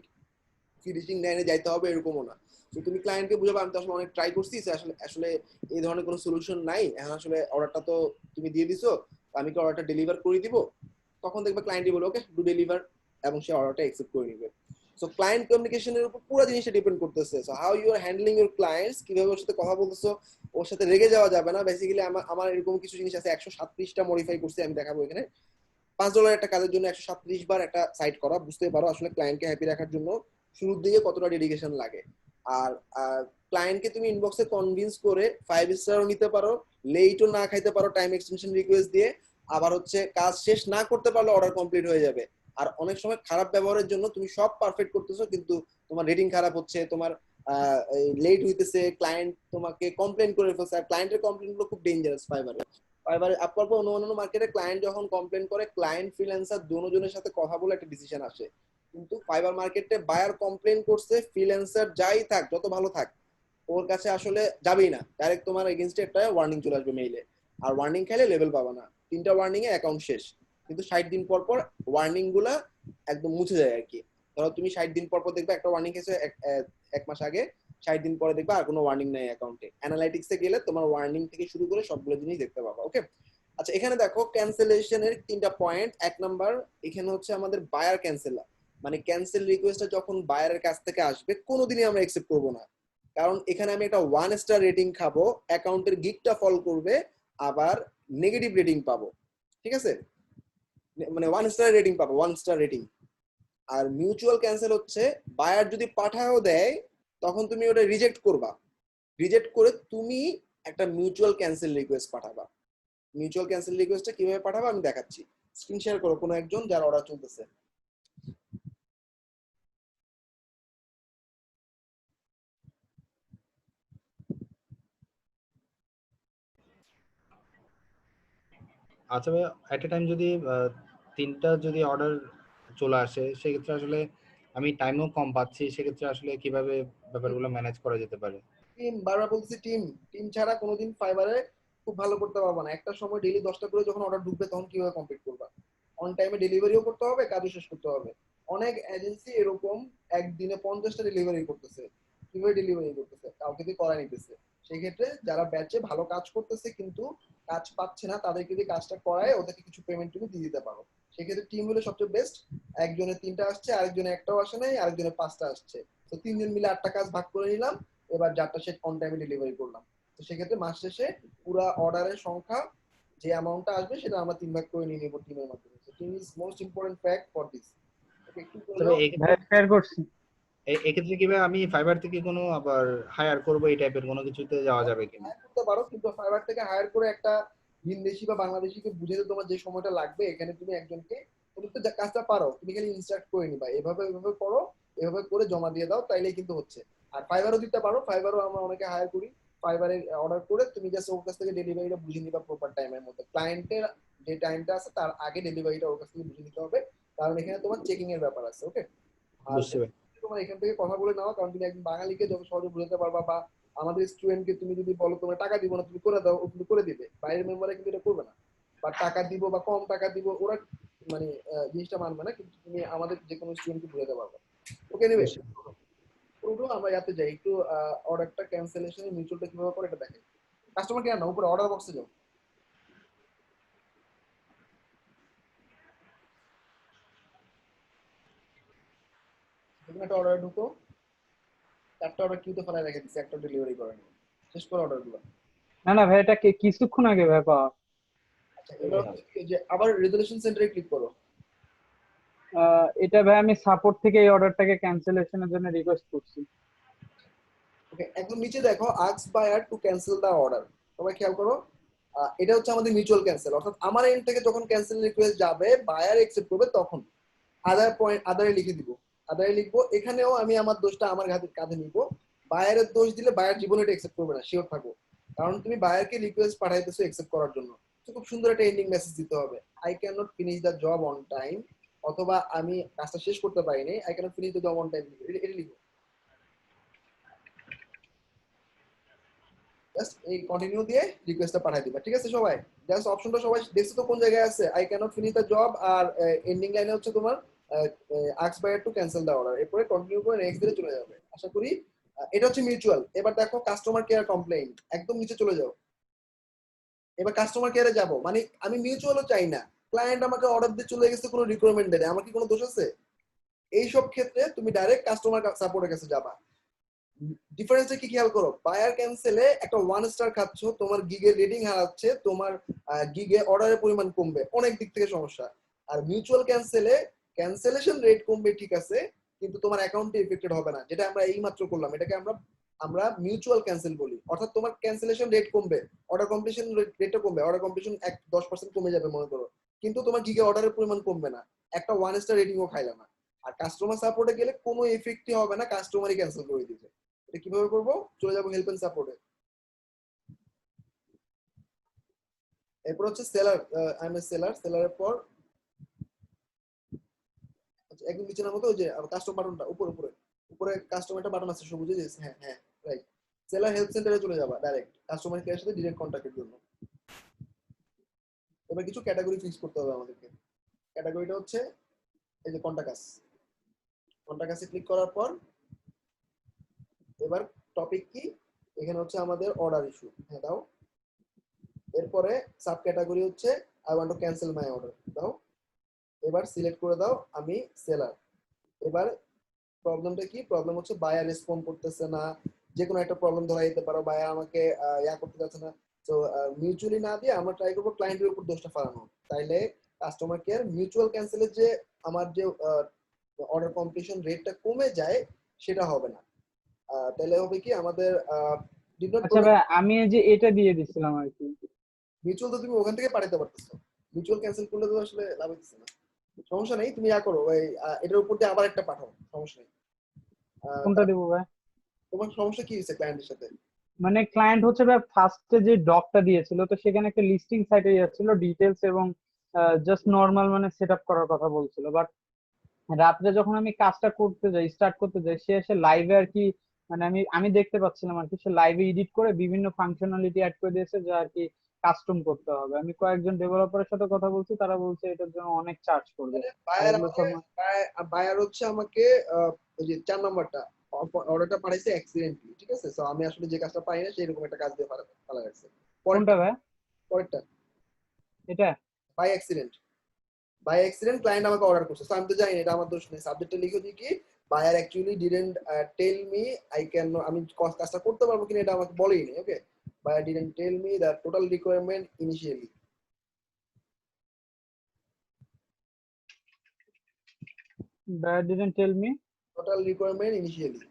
ফিনিশিং লাইনে যাইতে হবে, এরকমও না। তো তুমি ক্লায়েন্টকে বুঝাবে আমি তো আসলে অনেক ট্রাই করছি, আসলে আসলে এই ধরনের কোনো সলিউশন নাই, এখন আসলে অর্ডারটা তো তুমি দিয়ে দিছো, আমি কি অর্ডারটা ডেলিভার করে দিব? তখন দেখবে ক্লায়েন্টই বলে ওকে ডু ডেলিভার, এবং সে অর্ডারটা অ্যাকসেপ্ট করে নিবে। সো ক্লায়েন্ট কমিউনিকেশনের উপর পুরো জিনিসটা ডিপেন্ড করতেছে। So how you are handling your clients, কিভাবে ওর সাথে কথা বলতেছো, ওর সাথে রেগে যাওয়া যাবে না। বেসিক্যালি আমার এরকম কিছু জিনিস আছে, 137টা মডিফাই করছি, আমি দেখাবো এখানে। $5 একটা কাজের জন্য 137 বার একটা সাইট করা, বুঝতে পারো আসলে ক্লায়েন্টকে হ্যাপি রাখার জন্য শুরুর দিকে কতটা ডেডিকেশন লাগে। আর ক্লায়েন্টকে তুমি ইনবক্সে কনভিন্স করে 5 স্টারও নিতে পারো, লেটও না খাইতে পারো টাইম এক্সটেনশন রিকোয়েস্ট দিয়ে, আবার হচ্ছে কাজ শেষ না করতে পারলে অর্ডার কমপ্লিট হয়ে যাবে। আর অনেক সময় খারাপ ব্যবহারের জন্য তুমি সব পারফেক্ট করতেছো কিন্তু তোমার রেটিং খারাপ হচ্ছে, তোমার লেট হইতেছে, ক্লায়েন্ট তোমাকে কমপ্লেন করে ফেলছে। আর ক্লায়েন্টের কমপ্লেন গুলো খুব ডেঞ্জারাস ফাইবারে। ফাইবারে আপওয়ার পর অন্য মার্কেটে ক্লায়েন্ট যখন কমপ্লেন করে, ক্লায়েন্ট ফ্রিল্যান্সার দুজনের সাথে কথা বলে একটা ডিসিশন আসে, কিন্তু ফাইবার মার্কেটে বায়ার কমপ্লেন করছে, ফ্রিল্যান্সার যাই থাক, যত ভালো থাক, ওর কাছে আসলে যাবেই না, ডাইরেক্ট তোমার এগেইনস্টে একটা ওয়ার্নিং চলে আসবে মেইলে। আর ওয়ার্নিং খাইলে লেভেল পাবা না, 3টা ওয়ার্নিং এ অ্যাকাউন্ট শেষ। কিন্তু 60 দিন পর পর ওয়ার্নিং গুলা একদম মুছে যায় আর কি। ধরো তুমি 60 দিন পর পর দেখবে একটা ওয়ার্নিং এসে 1 মাস আগে, 60 দিন পরে দেখবে আর কোনো ওয়ার্নিং নাই অ্যাকাউন্টে। অ্যানালাইটিক্সে গেলে তোমার ওয়ার্নিং থেকে শুরু করে সবগুলো জিনিস দেখতে পাবা। ওকে, আচ্ছা এখানে দেখো ক্যান্সেলেশনের 3টা পয়েন্ট। 1 নাম্বার, এখানে হচ্ছে আমাদের বায়ার ক্যান্সেলার, মানে ক্যান্সেল রিকোয়েস্টটা যখন বায়ারের কাছ থেকে আসবে কোনোদিনই আমরা অ্যাকসেপ্ট করবো না, কারণ এখানে আমি একটা 1 স্টার রেটিং খাবো, অ্যাকাউন্টের গিকটা ফল করবে, আবার নেগেটিভ রেটিং পাবো, ঠিক আছে? মানে 1 স্টার রেটিং পাবো, 1 স্টার রেটিং। আর মিউচুয়াল ক্যান্সেল হচ্ছে বায়ার যদি পাঠায়ও দেয় তখন তুমি ওটা রিজেক্ট করবা, রিজেক্ট করে তুমি একটা মিউচুয়াল ক্যান্সেল রিকোয়েস্ট পাঠাবা। মিউচুয়াল ক্যান্সেল রিকোয়েস্টটা কিভাবে পাঠাবা আমি দেখাচ্ছি। স্ক্রিন শেয়ার করো কোনো একজন যার অর্ডার চলতেছে। আচ্ছা ভাই, এট এ টাইম যদি 3টা যদি অর্ডার চলে আসে সেক্ষেত্রে আসলে আমি টাইমও কম পাচ্ছি, সেক্ষেত্রে আসলে কিভাবে ব্যাপারগুলো ম্যানেজ করা যেতে পারে? টিম, বারবার বলতেছি টিম, টিম ছাড়া কোনোদিন ফাইবারে খুব ভালো করতে পারবা না। একটা সময় ডেইলি 10টা করে যখন অর্ডার ঢুকবে তখন কিভাবে কমপ্লিট করবা? অন টাইমে ডেলিভারিও করতে হবে, কাজও শেষ করতে হবে। অনেক এজেন্সি এরকম একদিনে 50টা ডেলিভারি করতেছে। কিভাবে ডেলিভারি করতেছে? কাউকে দিয়ে করায় নিতেছে। সেই ক্ষেত্রে যারা ব্যাচে ভালো কাজ করতেছে কিন্তু কাজ পাচ্ছে না তাদেরকে দিয়ে কাজটা করায় ওদেরকে কিছু পেমেন্ট তুমি দিয়ে দিতে পারো। সেক্ষেত্রে টিম হলে সবচেয়ে বেস্ট। একজনের 3টা আসছে, আরেকজনের একটাও আসে নাই, আরেকজনের 5টা আসছে, তো 3 জন মিলে 8টা কাজ ভাগ করে নিলাম। এবার যারটা সে অন টাইমে ডেলিভারি করলাম। তো সেক্ষেত্রে মাস শেষে পুরো অর্ডারের সংখ্যা যে অ্যামাউন্টটা আসবে সেটা আমরা 3 ভাগ করে নিয়ে নেব টিমের মাধ্যমে। Team is most important fact for this. Okay, একটু তবে বলো। ভাই শেয়ার করছি। এক্ষেত্রে কিভাবে আমি ফাইবার থেকে কোনো আবার হায়ার করবো এই টাইপের কোনো কিছুতে যাওয়া যাবে কিনা? হায়ার করতে পারো, কিন্তু ফাইবার থেকে হায়ার করে একটা ভিনদেশি বা বাংলাদেশিকে বুঝাতে তোমার যে সময়টা লাগবে, এখানে তুমি একজনকে, তুমি তো কাজটা পারো, তুমি খালি ইনস্ট্রাক্ট করে নিবা এভাবে এভাবে করো, এভাবে করে জমা দিয়ে দাও, তাইলেই কিন্তু হচ্ছে। আর ফাইবারও দিতে পারো, ফাইবারও আমরা অনেকে হায়ার করি। ফাইবারে অর্ডার করে তুমি জাস্ট ওর কাছ থেকে ডেলিভারিটা বুঝে নিবা প্রপার টাইমের মধ্যে। ক্লায়েন্টের যে টাইমটা আছে তার আগে ডেলিভারিটা ওর কাছ থেকে বুঝে নিতে হবে, কারণ এখানে তোমার চেকিং এর ব্যাপার আছে। ওকে, আর বুঝতে পারি। তোমার এখান থেকে কথা বলে নাও, কারণ তুমি একজন বাঙালিকে যত সহজে বুঝাতে পারবা, বা আমাদের স্টুডেন্টকে তুমি যদি বলো তোমার টাকা দিব না তুমি করে দাও, ও কিন্তু করে দিবে। বাইরের মেম্বারে কিন্তু এটা করবে না, বা টাকা দিব বা কম টাকা দিব ওরা মানে জিনিসটা মানবে না, কিন্তু তুমি আমাদের যে কোনো স্টুডেন্টকে বুঝাতে পারবে। ওকে, নেবে পুরো আমরা যাতে যাই একটু অর্ডারটা ক্যান্সেলেশনের মিউচুয়ালটা কিভাবে করে এটা দেখে। কাস্টমার কেয়ার না, উপরে অর্ডার বক্সে যাও। তুমি একটা অর্ডার ঢুকো, 4টা অর্ডার কিউতে ফেলায় রেখে দিচ্ছি, একটা ডেলিভারি করেনি। শেষ করে অর্ডারগুলো। না না ভাই, এটা কিছুক্ষণ আগে ভাই পাওয়া। আচ্ছা, এবার হচ্ছে কি যে আবার রেজুলেশন সেন্টারে ক্লিক করো। এটা ভাই আমি সাপোর্ট থেকে এই অর্ডারটাকে ক্যান্সেলেশনের জন্য রিকোয়েস্ট করছি। ওকে, একদম নিচে দেখো ask buyer to cancel the order. সবাই খেয়াল করো, এটা হচ্ছে আমাদের মিউচুয়াল ক্যান্সেল, অর্থাৎ আমার এন্ড থেকে যখন ক্যান্সেল রিকোয়েস্ট যাবে বায়ার একসেপ্ট করবে তখন আদার পয়েন্ট আদারে লিখে দিব, আদারে লিখবো। এখানেও আমি আমার দোষটা আমার কাঁধে নিব। বায়ারের দোষ দিলে বায়ার জীবনে এটা একসেপ্ট করবে না, শিওর থাকো। কারণ তুমি বায়ারকে রিকোয়েস্ট পাঠাইতেছো একসেপ্ট করার জন্য, তো খুব সুন্দর একটা এন্ডিং মেসেজ দিতে হবে। I can not finish the job on time, অথবা আমি কাজটা শেষ করতে পারিনি, I can not finish the job on time, এটা লিখো। জাস্ট এই কন্টিনিউ দিয়ে রিকোয়েস্টটা পাঠিয়ে দিবা, ঠিক আছে সবাই? জাস্ট অপশনটা সবাই দেখছো তো কোন জায়গায় আছে? I can not finish the job, আর এন্ডিং লাইনে হচ্ছে তোমার ask buyer to cancel the order. এরপরে কন্টিনিউ করে নেক্সট দিকে চলে যাবে আশা করি। এটা হচ্ছে মিউচুয়াল। এবার দেখো কাস্টমার কেয়ার কমপ্লেইন, একদম নিচে চলে যাও। এবার কাস্টমার কেয়ারে যাব, মানে আমি মিউচুয়ালও চাই না, ক্লায়েন্ট আমাকে অর্ডার দিয়ে চলে গেছে, কোনো রিকোয়ারমেন্ট দেয়, আমার কি কোনো দোষ আছে? এইসব ক্ষেত্রে তুমি ডাইরেক্ট কাস্টমার সাপোর্টের কাছে যাবা। ডিফারেন্সটা কি খেয়াল করো, বায়ার ক্যান্সেলে একটা 1 স্টার খাচ্ছ, তোমার গিগের রেটিং হারাচ্ছে, তোমার গিগে অর্ডারের পরিমাণ কমবে, অনেক দিক থেকে সমস্যা। আর মিউচুয়াল ক্যান্সেলে ক্যান্সেলেশন রেট কমবে ঠিক আছে, কিন্তু তোমার অ্যাকাউন্টে এফেক্টেড হবে না, যেটা আমরা এই মাত্র করলাম। এটাকে আমরা আমরা মিউচুয়াল ক্যান্সেল বলি, অর্থাৎ তোমার ক্যান্সেলেশন রেট কমবে, অর্ডার কমপ্লিশন রেটটা কমবে, অর্ডার কমপ্লিশন 10% কমে যাবে মনে করো, কিন্তু তোমার গিগে অর্ডারের পরিমাণ কমবে না, একটা 1 স্টার রেটিংও খাইলা না। আর কাস্টমার সাপোর্টে গেলে কোনো এফেক্টই হবে না, কাস্টমারই ক্যান্সেল করে দিবে। এটা কিভাবে করবো? চলে যাবো হেল্প এন্ড সাপোর্টে। এরপর হচ্ছে seller, I am a seller. সেলারের পর একদম নিচে নামো, তো ওই যে কাস্টমার বাটনটা উপরে উপরে উপরে কাস্টমারটা বাটন আছে সবুজে, হ্যাঁ হ্যাঁ রাইট। সেলার হেল্প সেন্টারে চলে যাবা ডাইরেক্ট কাস্টমার কেয়ারের সাথে ডিরেক্ট কন্ট্যাক্টের জন্য। এবার কিছু ক্যাটাগরি ফিক্স করতে হবে আমাদেরকে। ক্যাটাগরিটা হচ্ছে এই যে কন্টাক্ট, কন্টাক্টে ক্লিক করার পর এবার টপিক কি, এখানে হচ্ছে আমাদের অর্ডার ইস্যু, হ্যাঁ দাও। এরপরে সাব ক্যাটাগরি হচ্ছে I want to cancel my order, দাও। এবার সিলেক্ট করে দাও আমি সেলার। এবার প্রবলেমটা কি? প্রবলেম হচ্ছে বায়ার রেসপন্ড করতেছে না, যে কোনো একটা প্রবলেম ধরা যেতে পারো, বায়ার আমাকে করতে যাচ্ছে না। তো মিউচুয়ালি না দিয়ে আমরা ট্রাই করবো ক্লায়েন্টের উপর দোষটা ফালানো। তাইলে কাস্টমার কেয়ার মিউচুয়াল ক্যান্সেলের যে আমার যে অর্ডার কমপ্লিশন রেটটা কমে যায় সেটা হবে না। তাহলে হবে কি আমাদের ডিড নট আচ্ছা ভাই, আমি এই যে এটা দিয়ে দিছিলাম আর কি। মিউচুয়াল তো তুমি ওখান থেকে পাঠাতে পারতেছো, মিউচুয়াল ক্যান্সেল করলে তো আসলে লাভ হচ্ছে না। সমস্যা নেই, তুমি করো ওই এটার উপর দিয়ে আবার একটা পাঠাও, সমস্যা নেই। কোনটা দেবো ভাই? তোমার সমস্যা কি হয়েছে ক্লায়েন্টের সাথে? মানে ক্লায়েন্ট হচ্ছে ভাই ফার্স্টে যে ডকটা দিয়েছিল, তো সেখানে একটা লিস্টিং সাইটে যাচ্ছিল ডিটেলস এবং জাস্ট নর্মাল মানে সেট আপ করার কথা বলছিল, বাট রাত্রে যখন আমি কাজটা করতে যাই, স্টার্ট করতে যাই, সে এসে লাইভে আর কি, মানে আমি দেখতে পাচ্ছিলাম আর কি, সে লাইভে এডিট করে বিভিন্ন ফাংশনালিটি অ্যাড করে দিয়েছে যা আর কি কাস্টম করতে হবে। আমি কয়েকজন ডেভেলপারের সাথে কথা বলছি, তারা বলছে এটার জন্য অনেক চার্জ করবে। আর বায়ার এগুলো আমাকে সব বায়ার হচ্ছে আমাকে ওই যে 4 নাম্বারটা অর্ডারটা পাঠাইছে অ্যাক্সিডেন্টলি, ঠিক আছে? সো আমি আসলে যে কাজটা পাই না সেই রকম একটা কাজ দিয়ে পালা রাখছে। কোনটা ভাই? পরেরটা এটা by accident, by accident client আমাকে অর্ডার করছে। সো আমি তো জানি না, এটা আমার দোষ নেই। সাবজেক্টে লিখে দিই কি buyer actually didn't tell me I can, আমি কাজটা করতে পারবো কিনা এটা আমাকে বলেই নি। Okay, buyer didn't tell me the total requirement initially. buyer didn't tell me Total requirement initially.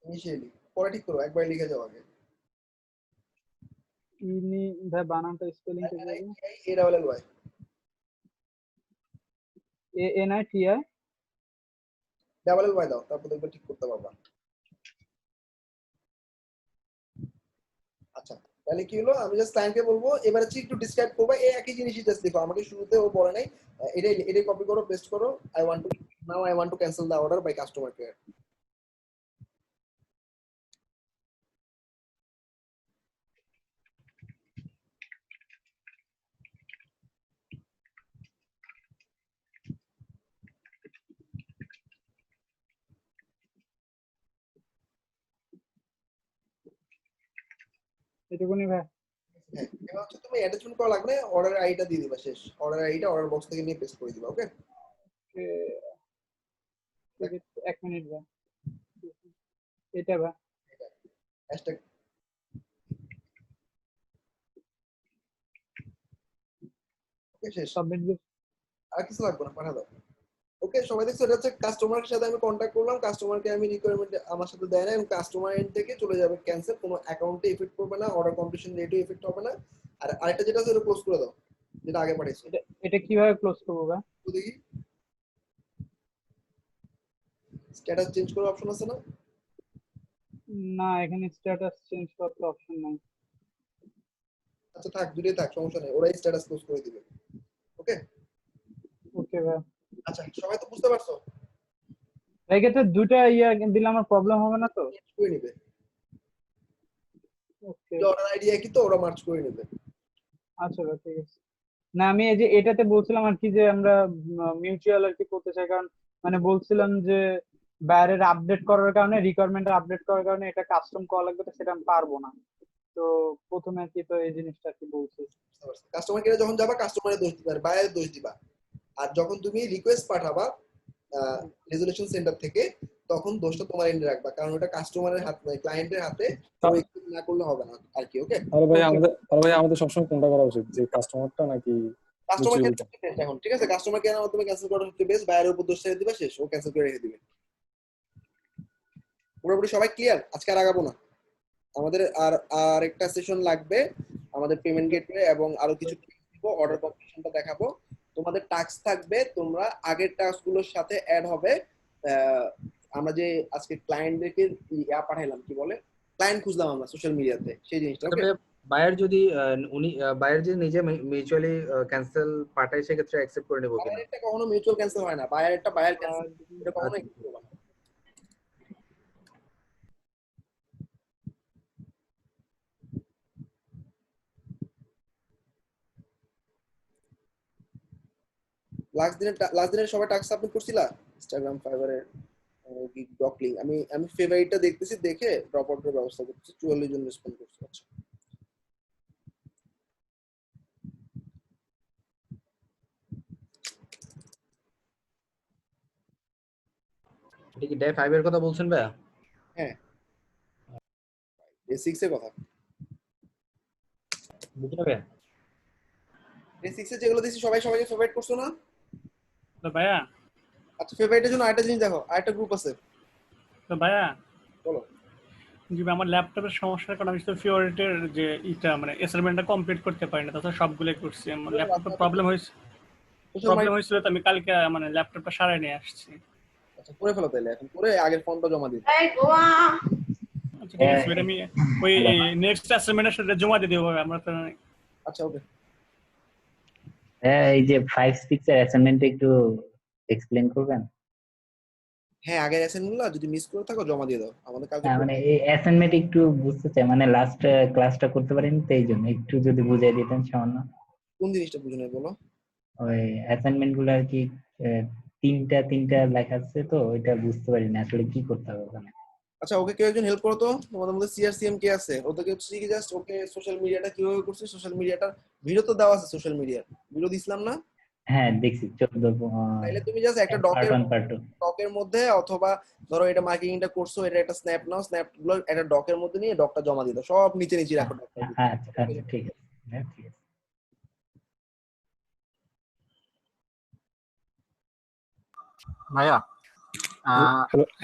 Initially পরে ঠিক করো, একবার লিখে যাও আগে। ইনি ভাই বানানটা স্পেলিং টা বলুন। A double L Y, A N I T I double L Y দাও, তারপর দেখবে ঠিক করতে পারবা। আচ্ছা, তাহলে কি হলো, আমি জাস্ট ক্লায়েন্টকে বলবো এবারে একটু ডিসক্রাইব করবা, এই একই জিনিসই জাস্ট দেখো। আমাকে শুরুতে ও বলে নাই, এটাই কপি করো, পেস্ট করো। I want to cancel the order by customer care. এটুকুনি ভাই। হ্যাঁ, এবার হচ্ছে তুমি অ্যাটাচমেন্ট করা লাগবে না, অর্ডার আইডিটা দিয়ে দিবা, শেষ। অর্ডার আইডিটা অর্ডার বক্স থেকে নিয়ে পেস্ট করে দিবা। ওকে, এক মিনিট ভাই, এটা ভাই হ্যাশট্যাগ ওকে, শেষ। সাবমিট। আর কিছু লাগবে না, পাঠা দাও। ওকে, সবাই দেখছো, এটা হচ্ছে কাস্টমারের সাথে আমি কন্ট্যাক্ট করলাম, কাস্টমারকে আমি রিকোয়ারমেন্ট আমার সাথে দেয় না, এবং কাস্টমার এন্ড থেকে চলে যাবে ক্যান্সেল, কোনো অ্যাকাউন্টে এফেক্ট করবে না, অর্ডার কমপ্লিশন রেটও এফেক্ট হবে না। আর আরেকটা যেটা আছে ওটা ক্লোজ করে দাও, যেটা আগে পাঠিয়েছো। এটা কিভাবে ক্লোজ করবো ভাই? তো দেখি স্ট্যাটাস চেঞ্জ করার অপশন আছে না? না, এখানে স্ট্যাটাস চেঞ্জ করার অপশন নাই। আচ্ছা থাক, দুটোই থাক, সমস্যা নেই, ওরাই স্ট্যাটাস ক্লোজ করে দিবে। ওকে ওকে ভাই। আচ্ছা, সবাই তো বুঝতে পারছো? এক্ষেত্রে দুইটা ইয়া দিলে আমার প্রবলেম হবে না তো? চেঞ্জ করে নিবে, ওকে অর্ডার আইডি একই তো, ওরা মার্চ করে নেবে। আচ্ছা ভাই, ঠিক আছে। না, আমি এই যে এটাতে বলছিলাম আর কি, যে আমরা মিউচুয়াল আর কি করতে চাই, কারণ মানে বলছিলাম যে বাইরের আপডেট করার কারণে, রিকোয়ারমেন্ট আপডেট করার কারণে এটা কাস্টম করা লাগবে, তো সেটা আমি পারবো না। তো প্রথমে আর কি তো এই জিনিসটা আর কি বলছি। কাস্টমার কেয়ারে যখন যাবা কাস্টমারের দোষ দিবা, বায়ারের দোষ দিবা। আর যখন তুমি রিকোয়েস্ট পাঠাবা রেজুলেশন সেন্টার থেকে, তখন দোষটা তোমার এন্ডে রাখবা, কারণ ওটা কাস্টমারের হাতে নয়, ক্লায়েন্টের হাতে। না করলে হবে না আর কি। ওকে, তাহলে ভাই আমাদের সবসময় কোনটা করা উচিত, যে কাস্টমারটা নাকি কাস্টমার mutual টা? কেয়ার এখন ঠিক আছে, কাস্টমার কেয়ারের মাধ্যমে ক্যান্সেল করা হচ্ছে বেস্ট, বায়ারের উপর দোষ ছেড়ে দিবা, শেষ, ও ক্যান্সেল করে রেখে দিবে। পুরোপুরি সবাই ক্লিয়ার? আজকে আর আগাবো না, আমাদের আর একটা সেশন লাগবে, আমাদের পেমেন্ট গেটওয়ে এবং আরো কিছু অর্ডার কমপ্লিশনটা দেখাবো। তোমাদের টাস্ক থাকবে, তোমরা আগের টাস্ক গুলোর সাথে অ্যাড হবে। আমরা যে আজকে ক্লায়েন্টদেরকে ইয়া পাঠাইলাম, কি বলে, ক্লায়েন্ট খুঁজলাম আমরা সোশ্যাল মিডিয়াতে, সেই জিনিসটা। তবে বায়ার যদি উনি বায়ার যদি নিজে মিউচুয়ালি ক্যান্সেল পাঠায়, সেক্ষেত্রে অ্যাকসেপ্ট করে নেবো কিনা? বায়ারেরটা কখনো মিউচুয়াল ক্যান্সেল হয় না, বায়ারেরটা বায়ার ক্যান্সেল, এটা কখনো accept করবে না। লাস্ট দিনের সবাই টাস্ক সাবমিট করছিলা? ইনস্টাগ্রাম, ফাইবারের ডক লিংক, আমি ফেভারিটটা দেখতেছি, দেখে ড্রপ আউটের ব্যবস্থা করতেছি। 44 জন রেসপন্ড করছে। আচ্ছা, এটা কি ডে 5 এর কথা বলছেন ভাইয়া? হ্যাঁ এই 6 এর কথা। বুঝতে হবে এই 6 এ যেগুলো দিছি সবাইকে ফেভারিট করছো না? তো ভাইয়া আচ্ছা ফেভারিটের জন্য আরেকটা জিনিস দেখো, আরেকটা গ্রুপ আছে। তো ভাইয়া বলো। জি ভাই, আমার ল্যাপটপের সমস্যার কারণে আমি ফেভারিটের যে মানে অ্যাসাইনমেন্টটা কমপ্লিট করতে পারি না, তাছাড়া সবগুলোই করছি। আমার ল্যাপটপে প্রবলেম হয়েছিল, তো আমি কালকে মানে ল্যাপটপটা সারাই নিয়ে আসছি। আচ্ছা করে ফেলো তাহলে, এখন করে আগের ফর্মটা জমা দিই। আচ্ছা ঠিক আছে, আমি ওই নেক্সট অ্যাসাইনমেন্টের সাথে জমা দিয়ে দেবো আমরা তো। আচ্ছা ওকে। এই যে 5-6 এর অ্যাসাইনমেন্ট একটু এক্সপ্লেইন করবেন? হ্যাঁ আগের অ্যাসাইনমেন্টগুলো যদি মিস করে থাকো জমা দিয়ে দাও আমাদের কালকে। মানে এই অ্যাসাইনমেন্ট একটু বুঝতে চাই, মানে লাস্ট ক্লাসটা করতে পারিনি তো, এই জন্য একটু যদি বুঝিয়ে দিতেন সামান্য। কোন জিনিসটা বুঝে নেই বলো? ওই অ্যাসাইনমেন্ট গুলো আর কি তিনটা লেখা আছে, তো ওইটা বুঝতে পারি না আসলে কি করতে হবে ওখানে। আচ্ছা ওকে কেউ একজন হেল্প করো তো, তোমাদের মধ্যে সিআরসিএম কে আছে? ওদেরকে হচ্ছে কি জাস্ট ওকে সোশ্যাল মিডিয়াটা কিভাবে করছে, সোশ্যাল মিডিয়াটার ভিডিও তো দেওয়া আছে, সোশ্যাল মিডিয়ার ভিডিও দিছিলাম না? হ্যাঁ দেখছি 14 তাইলে তুমি জাস্ট একটা পার্ট 2 ডকের মধ্যে, অথবা ধরো এটা মার্কেটিংটা করছো, এটা একটা স্ন্যাপ নাও, স্ন্যাপ গুলো একটা ডকের মধ্যে নিয়ে ডকটা জমা দিয়ে দাও, সব নিচে রাখো ডকটা। আচ্ছা ঠিক আছে, হ্যাঁ ঠিক আছে। ভাইয়া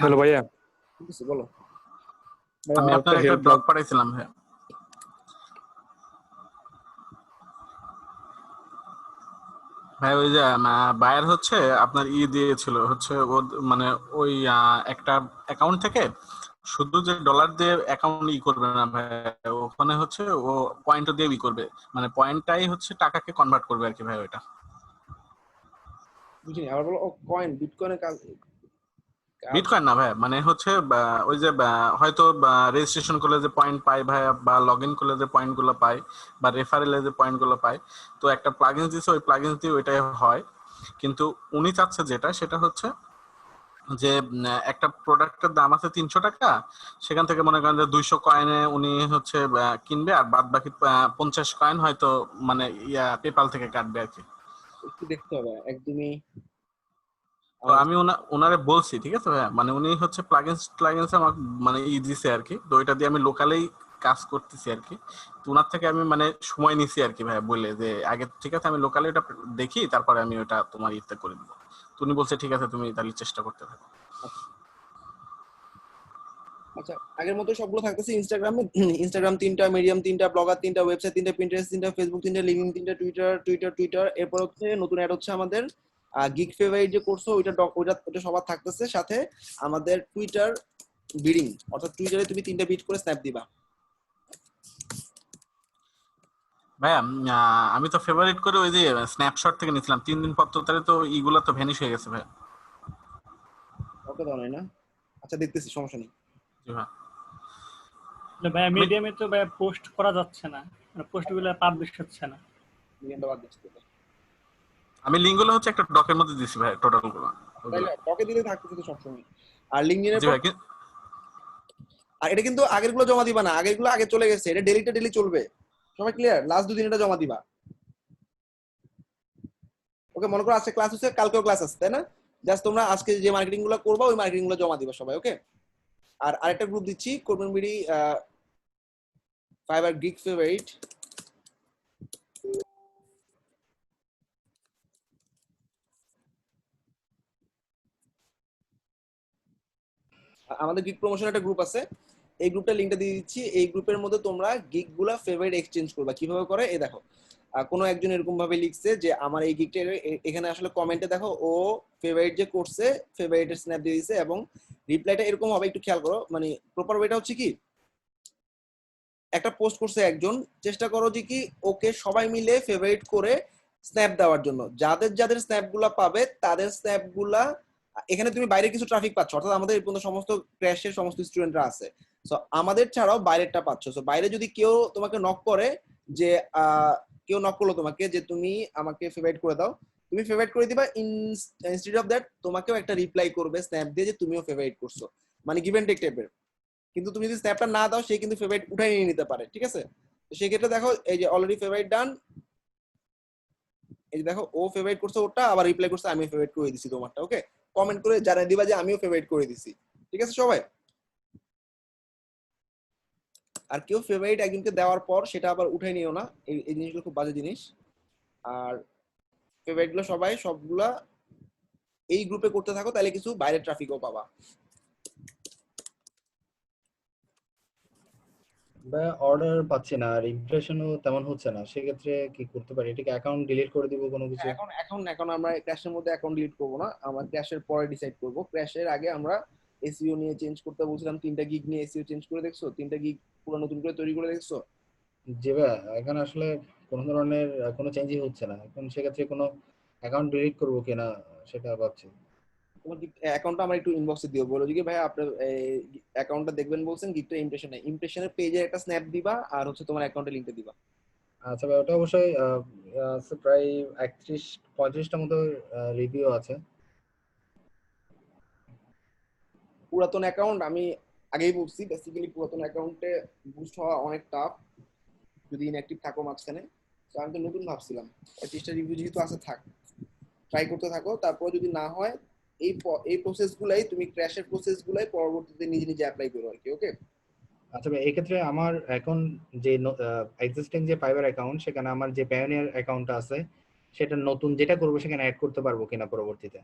হ্যালো ভাইয়া, ঠিক আছে বলো। আমি আপনার একটা ডক পাঠাইছিলাম ভাইয়া। ভাই ওই যে বায়ার হচ্ছে আপনার দিয়েছিল হচ্ছে ও মানে ওই একটা অ্যাকাউন্ট থেকে শুধু যে ডলার দিয়ে অ্যাকাউন্ট করবে না ভাই, ওখানে হচ্ছে ও পয়েন্ট দিয়ে করবে, মানে পয়েন্টটাই হচ্ছে টাকাকে কনভার্ট করবে আর কি ভাই। ওইটা বুঝিনি, আবার বলো। ও কয়েন, বিটকয়েনের কাজ। বিটকয়েন না ভাই, মানে হচ্ছে ওই যে হয়তো রেজিস্ট্রেশন করলে যে পয়েন্ট পায় ভাই, বা লগ ইন করলে যে পয়েন্ট গুলো পায়, বা রেফারেলে যে পয়েন্ট গুলো পায়, তো একটা প্লাগইন দিছে, ওই প্লাগইন দিয়ে ওইটাই হয়। কিন্তু উনি চাচ্ছে যেটা, সেটা হচ্ছে যে একটা প্রোডাক্টের দাম আছে 300 টাকা, সেখান থেকে মনে করেন যে 200 কয়েনে উনি হচ্ছে কিনবে, আর বাদ বাকি 50 কয়েন হয়তো মানে পেপাল থেকে কাটবে আর কি। একটু দেখতে হবে একদমই। তো আমি ওনারে বলছি, ঠিক আছে ভাইয়া, মানে উনি হচ্ছে প্লাগইনস আমাকে মানে দিছে আর কি, তো ওইটা দিয়ে আমি লোকালেই কাজ করতেছি আর কি। তো ওনার থেকে আমি মানে সময় নিছি আর কি ভাইয়া, বলে যে আগে ঠিক আছে আমি লোকালে এটা দেখি, তারপরে আমি ওটা তোমার ইতে করে দিব। তো উনি বলছে ঠিক আছে তুমি তাহলে চেষ্টা করতে থাকো। আচ্ছা আগের মতো সবগুলো থাকতেছে ইনস্টাগ্রামে। ইনস্টাগ্রাম 3টা, মিডিয়াম 3টা, ব্লগার 3টা, ওয়েবসাইট 3টা, পিন্টারেস্ট 3টা, ফেসবুক 3টা, লিঙ্কডইন 3টা, টুইটার। এরপর হচ্ছে নতুন অ্যাড হচ্ছে আমাদের গিগ ফেভারিট যে কোর্স, ওইটা সবার থাকতেছে। সাথে আমাদের টুইটার বিডিং, অর্থাৎ টুইটারে তুমি 3টা বিট করে স্ন্যাপ দিবা। ভাইয়া আমি তো ফেভারিট করে ওই যে স্ন্যাপশট থেকে নিছিলাম 3 দিন পর, তো তাহলে তো ইগুলা তো ভ্যানিশ হয়ে গেছে ভাইয়া। ওকে দাও না? আচ্ছা দেখতেছি, সমস্যা নেই। জি ভাই। ভাইয়া মিডিয়ামে তো ভাইয়া পোস্ট করা যাচ্ছে না, মানে পোস্টগুলো পাবলিশ হচ্ছে না। মিডিয়ামটা বাদ দিচ্ছি। আমি লিঙ্কগুলো হচ্ছে একটা ডকের মধ্যে দিছি ভাই, টোটাল গুলো। তাইলে ডকে দিলে থাকতেছে তো সবসময়। আর লিঙ্কডইনের জি ভাই। আর এটা কিন্তু আগেরগুলো জমা দিবা না, আগেরগুলো আগে চলে গেছে, এটা ডেলি চলবে। সবাই ক্লিয়ার? লাস্ট 2 দিন এটা জমা দিবা। ওকে, মনে করো আজকে ক্লাস হচ্ছে, কালকেও ক্লাস আছে, তাই না? জাস্ট তোমরা আজকে যে মার্কেটিং গুলো করবা, ওই মার্কেটিং গুলো জমা দিবা সবাই। ওকে, আর আরেকটা গ্রুপ দিচ্ছি, করবেন বিডি ফাইবার গিগ ফেভারিট। আমাদের গিগ প্রমোশন একটা গ্রুপ আছে, এই গ্রুপটার লিংকটা দিয়ে দিচ্ছি। এই গ্রুপের মধ্যে তোমরা গিগ গুলা ফেভারিট এক্সচেঞ্জ করবা। কিভাবে করে এই দেখো, কোনো একজন এরকম ভাবে লিখছে যে আমার এই গিগটা, এখানে আসলে কমেন্টে দেখো ও ফেভারিট যে করছে, ফেভারিটের স্ন্যাপ দিয়ে দিয়েছে, এবং রিপ্লাইটা এরকম হবে, একটু খেয়াল করো। মানে প্রপার ওয়েটা হচ্ছে কি, একটা পোস্ট করছে একজন, চেষ্টা করো যে কি ওকে সবাই মিলে ফেভারিট করে স্ন্যাপ দেওয়ার জন্য। যাদের স্ন্যাপ গুলা পাবে তাদের স্ন্যাপ গুলা, এখানে তুমি বাইরে কিছু ট্রাফিক পাচ্ছ, অর্থাৎ আমাদের এই পর্যন্ত সমস্ত ক্র্যাশের সমস্ত স্টুডেন্টরা আছে, সো আমাদের ছাড়াও বাইরেরটা পাচ্ছ। সো বাইরে যদি কেউ তোমাকে নক করে, যে কেউ নক করলো তোমাকে যে তুমি আমাকে ফেভারিট করে দাও, তুমি ফেভারিট করে দিবা। ইনস্টেড অফ দ্যাট তোমাকেও একটা রিপ্লাই করবে স্ন্যাপ দিয়ে যে তুমিও ফেভারিট করছো, মানে গিভ এন্ড টেক টাইপের। কিন্তু তুমি যদি স্ন্যাপটা না দাও, সে কিন্তু ফেভারিট উঠাই নিয়ে নিতে পারে, ঠিক আছে? তো সেক্ষেত্রে দেখো, এই যে অলরেডি ফেভারিট ডান, এই যে দেখো ও ফেভারিট করছে ওটা, আবার রিপ্লাই করছে আমি ফেভারিট করে দিছি তোমারটা। ওকে, কমেন্ট করে জানিয়ে দিবা যে আমিও ফেভারিট করে দিছি, ঠিক আছে সবাই? আর কেউ ফেভারিট একজনকে দেওয়ার পর সেটা আবার উঠাই নিও না, এই জিনিসগুলো খুব বাজে জিনিস। আর ফেভারিট গুলো সবগুলা এই গ্রুপে করতে থাকো, তাহলে কিছু বাইরের ট্রাফিকও পাবা। বা অর্ডার পাচ্ছি না আর ইমপ্রেশনও তেমন হচ্ছে না, সেক্ষেত্রে কি করতে পারি? এটাকে অ্যাকাউন্ট ডিলিট করে দিব কোনো কিছু? এখন এখন এখন আমরা ক্র্যাশের মধ্যে অ্যাকাউন্ট ডিলিট করবো না, আমরা ক্র্যাশের পরে ডিসাইড করবো। ক্র্যাশের আগে আমরা এসইও নিয়ে চেঞ্জ করতে বলছিলাম, 3টা গিগ নিয়ে এসইও চেঞ্জ করে দেখছো? 3টা গিগ পুরো নতুন করে তৈরি করে দেখছো? যে ভাই এখানে আসলে কোনো ধরনের কোনো চেঞ্জই হচ্ছে না, এখন সেক্ষেত্রে কোনো অ্যাকাউন্ট ডিলিট করবো কিনা সেটা ভাবছি। তোমার অ্যাকাউন্টটা আমার একটু ইনবক্সে দিও, বলো যে ভাই আপনার অ্যাকাউন্টটা দেখবেন বলছেন, গিগটা ইমপ্রেশনের পেজে একটা স্ন্যাপ দিবা, আর হচ্ছে তোমার অ্যাকাউন্টের লিংকটা দিবা। আচ্ছা ভাই, ওটা অবশ্যই আছে প্রায় 31-35টা মতো রিভিউ আছে। পুরাতন অ্যাকাউন্ট আমি আগেই বলছি, বেসিক্যালি পুরাতন অ্যাকাউন্টে বুস্ট হওয়া অনেক টাফ যদি ইনঅ্যাক্টিভ থাকো মাঝখানে। তো আমি তো নতুন ভাবছিলাম 35টা রিভিউ যেহেতু আছে, থাক, ট্রাই করতে থাকো। তারপর যদি না হয় এই প্রসেসগুলাই, তুমি ক্র্যাশের প্রসেসগুলাই পরবর্তীতে নিজে নিজে অ্যাপ্লাই করো আর কি। ওকে? আচ্ছা ভাই, এক্ষেত্রে আমার এখন যে এক্সিস্টিং যে ফাইবার অ্যাকাউন্ট, সেখানে আমার যে পায়োনিয়ার অ্যাকাউন্টটা আছে সেটা নতুন যেটা করবো সেখানে অ্যাড করতে পারবো কিনা পরবর্তীতে?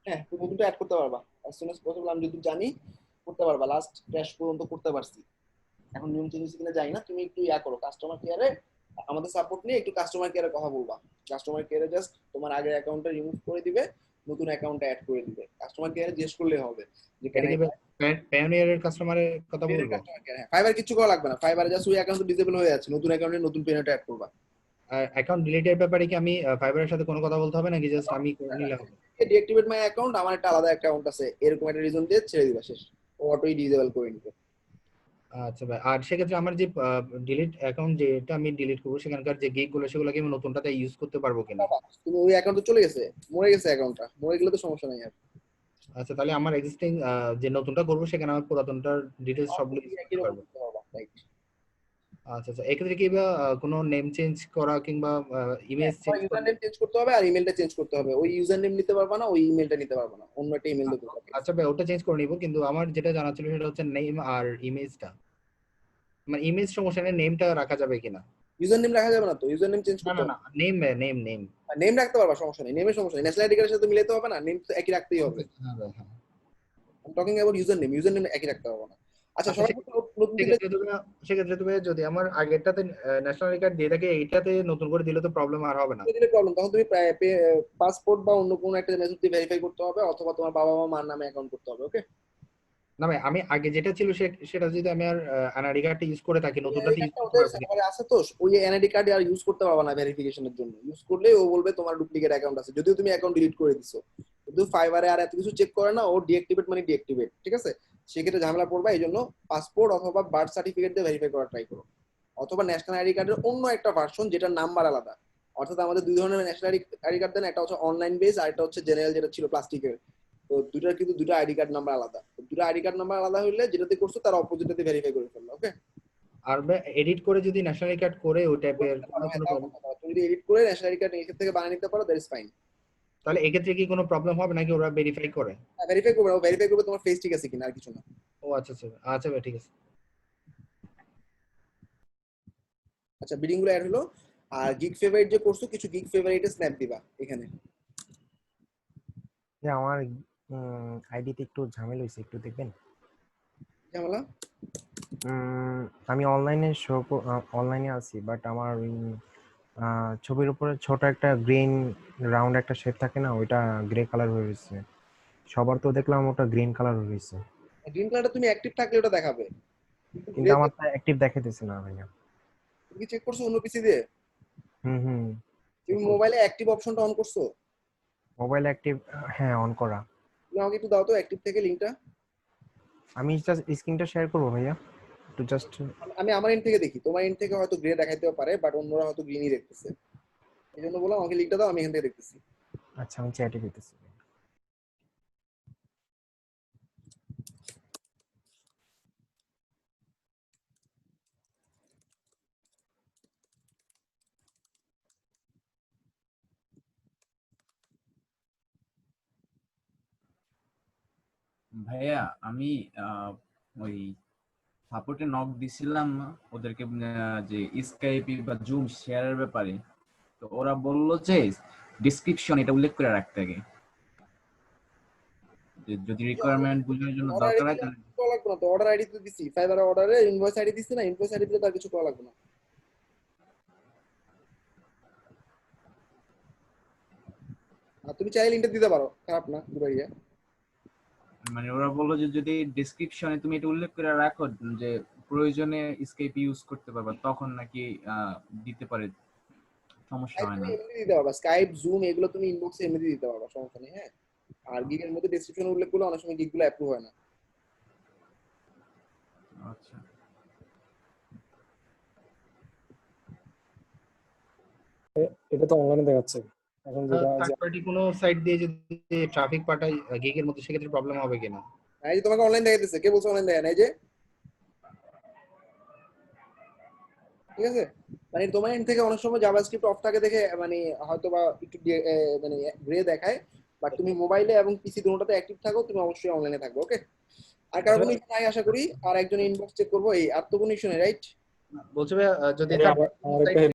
হ্যাঁ, তুমি নতুনটা অ্যাড করতে পারবা অ্যাজ সুন অ্যাজ পসিবল। আমি যদি জানি করতে পারবা, লাস্ট ক্র্যাশ পর্যন্ত করতে পারছি। এখন নিয়ম চেঞ্জ কিনা জানি না, তুমি একটু করো কাস্টমার কেয়ারে, আমাদের সাপোর্ট নিয়ে একটু কাস্টমার কেয়ারে কথা বলবা। কাস্টমার কেয়ারে জাস্ট তোমার আগের অ্যাকাউন্টটা রিমুভ করে দিবে, নতুন অ্যাকাউন্টটা অ্যাড করে দিবে। কাস্টমার কেয়ারে জিজ্ঞেস করলে হবে যে কেন। এটা কি পায়োনিয়ারের কাস্টমারের কথা বলবো? হ্যাঁ, ফাইবার কিছু করা লাগবে না, ফাইবারে জাস্ট ওই অ্যাকাউন্ট ডিসেবল হয়ে যাচ্ছে, নতুন অ্যাকাউন্টে নতুন পেমেন্ট অ্যাড করবা। আর অ্যাকাউন্ট ডিলিটের ব্যাপারে কি আমি ফাইবারের সাথে কোনো কথা বলতে হবে নাকি জাস্ট আমি করে নিলে হবে? ডিঅ্যাক্টিভেট মাই অ্যাকাউন্ট, আমার একটা আলাদা অ্যাকাউন্ট আছে, এরকম একটা রিজন দিয়ে ছেড়ে দিবা, শেষ। ও অটোই ডিসেবল করে নিবে। আচ্ছা ভাই, আর সেক্ষেত্রে আমার যে ডিলিট অ্যাকাউন্ট যেটা আমি ডিলিট করবো সেখানকার যে গিগ গুলো সেগুলো কি আমি নতুনটাতে ইউজ করতে পারবো কিনা? তুমি ওই অ্যাকাউন্টে চলে গেছে, মরে গেছে অ্যাকাউন্টটা, মরে গেলে তো সমস্যা নাই আর। আচ্ছা, তাহলে আমার এক্সিস্টিং যে নতুনটা করবো সেখানে আমার পুরাতনটার ডিটেলস সবগুলো ইউজ একই করতে রকম পারবো? করতে পারবা, রাইট? আচ্ছা আচ্ছা, এক্ষেত্রে কি বা কোনো নেম চেঞ্জ করা কিংবা ইমেজ চেঞ্জ ইউজার করা? নেম চেঞ্জ করতে হবে আর ইমেলটা চেঞ্জ করতে হবে। ওই ইউজার নেম নিতে পারবা না, ওই ইমেলটা নিতে পারবা না, অন্য একটা ইমেল দিতে হবে। আচ্ছা ভাই, ওটা চেঞ্জ করে নিবো, কিন্তু আমার যেটা জানা ছিল সেটা হচ্ছে নেম আর ইমেজটা। মানে ইমেজ সমস্যা নেই, নেমটা রাখা যাবে কিনা? ইউজার নেম রাখা যাবে না তো, ইউজার নেম চেঞ্জ না করতে না হবে। না, নেম নেম নেম। নেম রাখতে পারবা, সমস্যা নেই, নেমের সমস্যা নেই, ন্যাশনাল আইডি কার্ডের সাথে মিলাতে হবে না, নেম তো একই রাখতেই হবে। হ্যাঁ ভাই, হ্যাঁ। টকিং অ্যাবাউট ইউজার নেম একই রাখতে হবে না। আচ্ছা, আচ্ছা, সবাই নতুন দিলে সেক্ষেত্রে তুমি যদি আমার আগেরটাতে ন্যাশনাল আইডি কার্ড দিয়ে থাকে, এইটাতে নতুন করে দিলে তো প্রবলেম আর হবে না? দিলে প্রবলেম, তখন তুমি পাসপোর্ট বা অন্য কোনো একটা মেথড দিয়ে ভেরিফাই করতে হবে, অথবা তোমার বাবা মা মার নামে অ্যাকাউন্ট করতে হবে। ওকে? না ভাই, আমি আগে যেটা ছিল সেটা যদি আমি আর এনআইডি কার্ডটা ইউজ করে থাকি, নতুনটাতে ইউজ করতে ওদের পারবো কিনা? সার্ভারে আছে তো, ওই এনআইডি কার্ড আর ইউজ করতে পারবা না ভেরিফিকেশনের জন্য। ইউজ করলে ও বলবে তোমার ডুপ্লিকেট অ্যাকাউন্ট আছে, যদিও তুমি অ্যাকাউন্ট ডিলিট করে দিছো। কিন্তু ফাইবারে আর এত কিছু চেক করে না, ও ডিঅ্যাক্টিভেট মানে ডিঅ্যাক্টিভেট, ঠিক আছে? সেক্ষেত্রে ঝামেলা পড়বা, এই জন্য পাসপোর্ট অথবা বার্থ সার্টিফিকেট দিয়ে ভেরিফাই করার ট্রাই করো, অথবা ন্যাশনাল আইডি কার্ডের অন্য একটা ভার্সন যেটার নাম্বার আলাদা। অর্থাৎ আমাদের দুই ধরনের ন্যাশনাল আইডি কার্ড দেন, একটা হচ্ছে অনলাইন বেস আর একটা হচ্ছে জেনারেল, যেটা ছিল প্লাস্টিকের। তো দুটার কিন্তু দুটো আইডি কার্ড নাম্বার আলাদা। দুটো আইডি কার্ড নাম্বার আলাদা হইলে যেটাতে করছো তার অপোজিটে ভেরিফাই করে ফেললো। ওকে? আর এডিট করে যদি ন্যাশনাল আইডি কার্ড করে ওই টাইপের কোনো হ্যাঁ, কোনো তাও problem? করতে পারো। তুমি যদি এডিট করে ন্যাশনাল আইডি কার্ড নিজের থেকে বানিয়ে নিতে পারো, দ্যাট ইজ ফাইন। তাহলে এক্ষেত্রে কি কোনো প্রবলেম হবে নাকি ওরা ভেরিফাই করে? ভেরিফাই করবে, ভেরিফাই করবে তোমার ফেস ঠিক আছে কিনা, আর কিছু না। ও আচ্ছা আচ্ছা আচ্ছা ভাই, ঠিক আছে। আচ্ছা, বিডিং গুলো অ্যাড হলো। আর গিগ ফেভারিট যে করছো, কিছু গিগ ফেভারিটে স্ন্যাপ দিবা এখানে। যে আমার আইডিতে একটু ঝামেলা হয়েছে, একটু দেখবেন। ঝামেলা? আমি অনলাইনে আছি, বাট আমার ওই ছবির উপরে ছোট একটা গ্রিন রাউন্ড একটা শেপ থাকে না, ওইটা গ্রে কালার হয়ে গেছে। সবার তো দেখলাম ওটা গ্রিন কালার হয়ে গেছে, গ্রিন কালারটা তুমি অ্যাক্টিভ থাকলে ওটা দেখাবে, কিন্তু আমার তো অ্যাক্টিভ দেখাইতেছে না ভাইয়া। তুমি কি চেক করছো অন্য পিসি দিয়ে? হুম। তুমি মোবাইলে অ্যাক্টিভ অপশনটা অন করছো? মোবাইল অ্যাক্টিভ, হ্যাঁ, অন করা। তুমি আমাকে একটু দাও তো অ্যাক্টিভ থেকে লিংকটা। আমি জাস্ট স্ক্রিনটা শেয়ার করবো ভাইয়া, একটু জাস্ট। আমি আমার এন্ড থেকে দেখি, তোমার এন্ড থেকে হয়তো গ্রে দেখাইতেও পারে, বাট অন্যরা হয়তো গ্রিনই দেখতেছে। এই জন্য বললাম আমাকে লিংকটা দাও, আমি এখান থেকে দেখতেছি। আচ্ছা, আমি চ্যাটে দিতেছি। ভাইয়া আমি ওই সাপোর্টে নক দিছিলাম ওদেরকে যে স্কাইপি বা জুম শেয়ারের ব্যাপারে, তো ওরা বললো যে ডিসক্রিপশন এটা উল্লেখ করে রাখতে আগে, যে যদি রিকোয়ারমেন্ট বোঝানোর জন্য অর্ডার দরকার আইডি হয় তাহলে। করা লাগবে না তো, অর্ডার আইডি তো দিছি, ফাইবার অর্ডারে ইনভয়েস আইডি দিছি না, ইনভয়েস আইডি দিলে তার কিছু করা লাগবে না। আর তুমি চাইলে লিংকটা দিতে পারো, খারাপ না দুবাইয়া। মানে ওরা বললো যে যদি ডেসক্রিপশনে তুমি এটা উল্লেখ করে রাখো যে প্রয়োজনে স্কাইপ ইউজ করতে পারবা, তখন নাকি দিতে পারে, সমস্যা হয় তুমি না। এমনি দিতে পারবা, স্কাইপ জুম এগুলো তুমি ইনবক্সে এমনি দিতে পারবা, সমস্যা নেই। হ্যাঁ, আর গিগের মধ্যে ডেসক্রিপশনে উল্লেখ করলে অনেক সময় গিগগুলো অ্যাপ্রুভ হয় না। আচ্ছা, এটা তো অনলাইনে দেখাচ্ছে এখন যেটা থার্ড পার্টি কোনো সাইট দিয়ে যদি ট্রাফিক পাঠাই গিগের মধ্যে, সেক্ষেত্রে প্রবলেম হবে কিনা? এই যে তোমাকে অনলাইন দেখাইতেছে, কে বলছে অনলাইন দেখায় না? এই যে ঠিক আছে, মানে তোমার এন্ড থেকে অনেক সময় জাভাস্ক্রিপ্ট অফ থাকে দেখে মানে হয়তো বা একটু মানে গ্রে দেখায়, বাট তুমি মোবাইলে এবং পিসি দুটোতে অ্যাক্টিভ থাকো, তুমি অবশ্যই অনলাইনে থাকবে। ওকে, আর কারো কোনো ইস্যু নাই আশা করি। আর একজন ইনবক্স চেক করবো, এই আর তো কোনো ইস্যু নেই, রাইট? বলছে ভাই যদি আমার একটা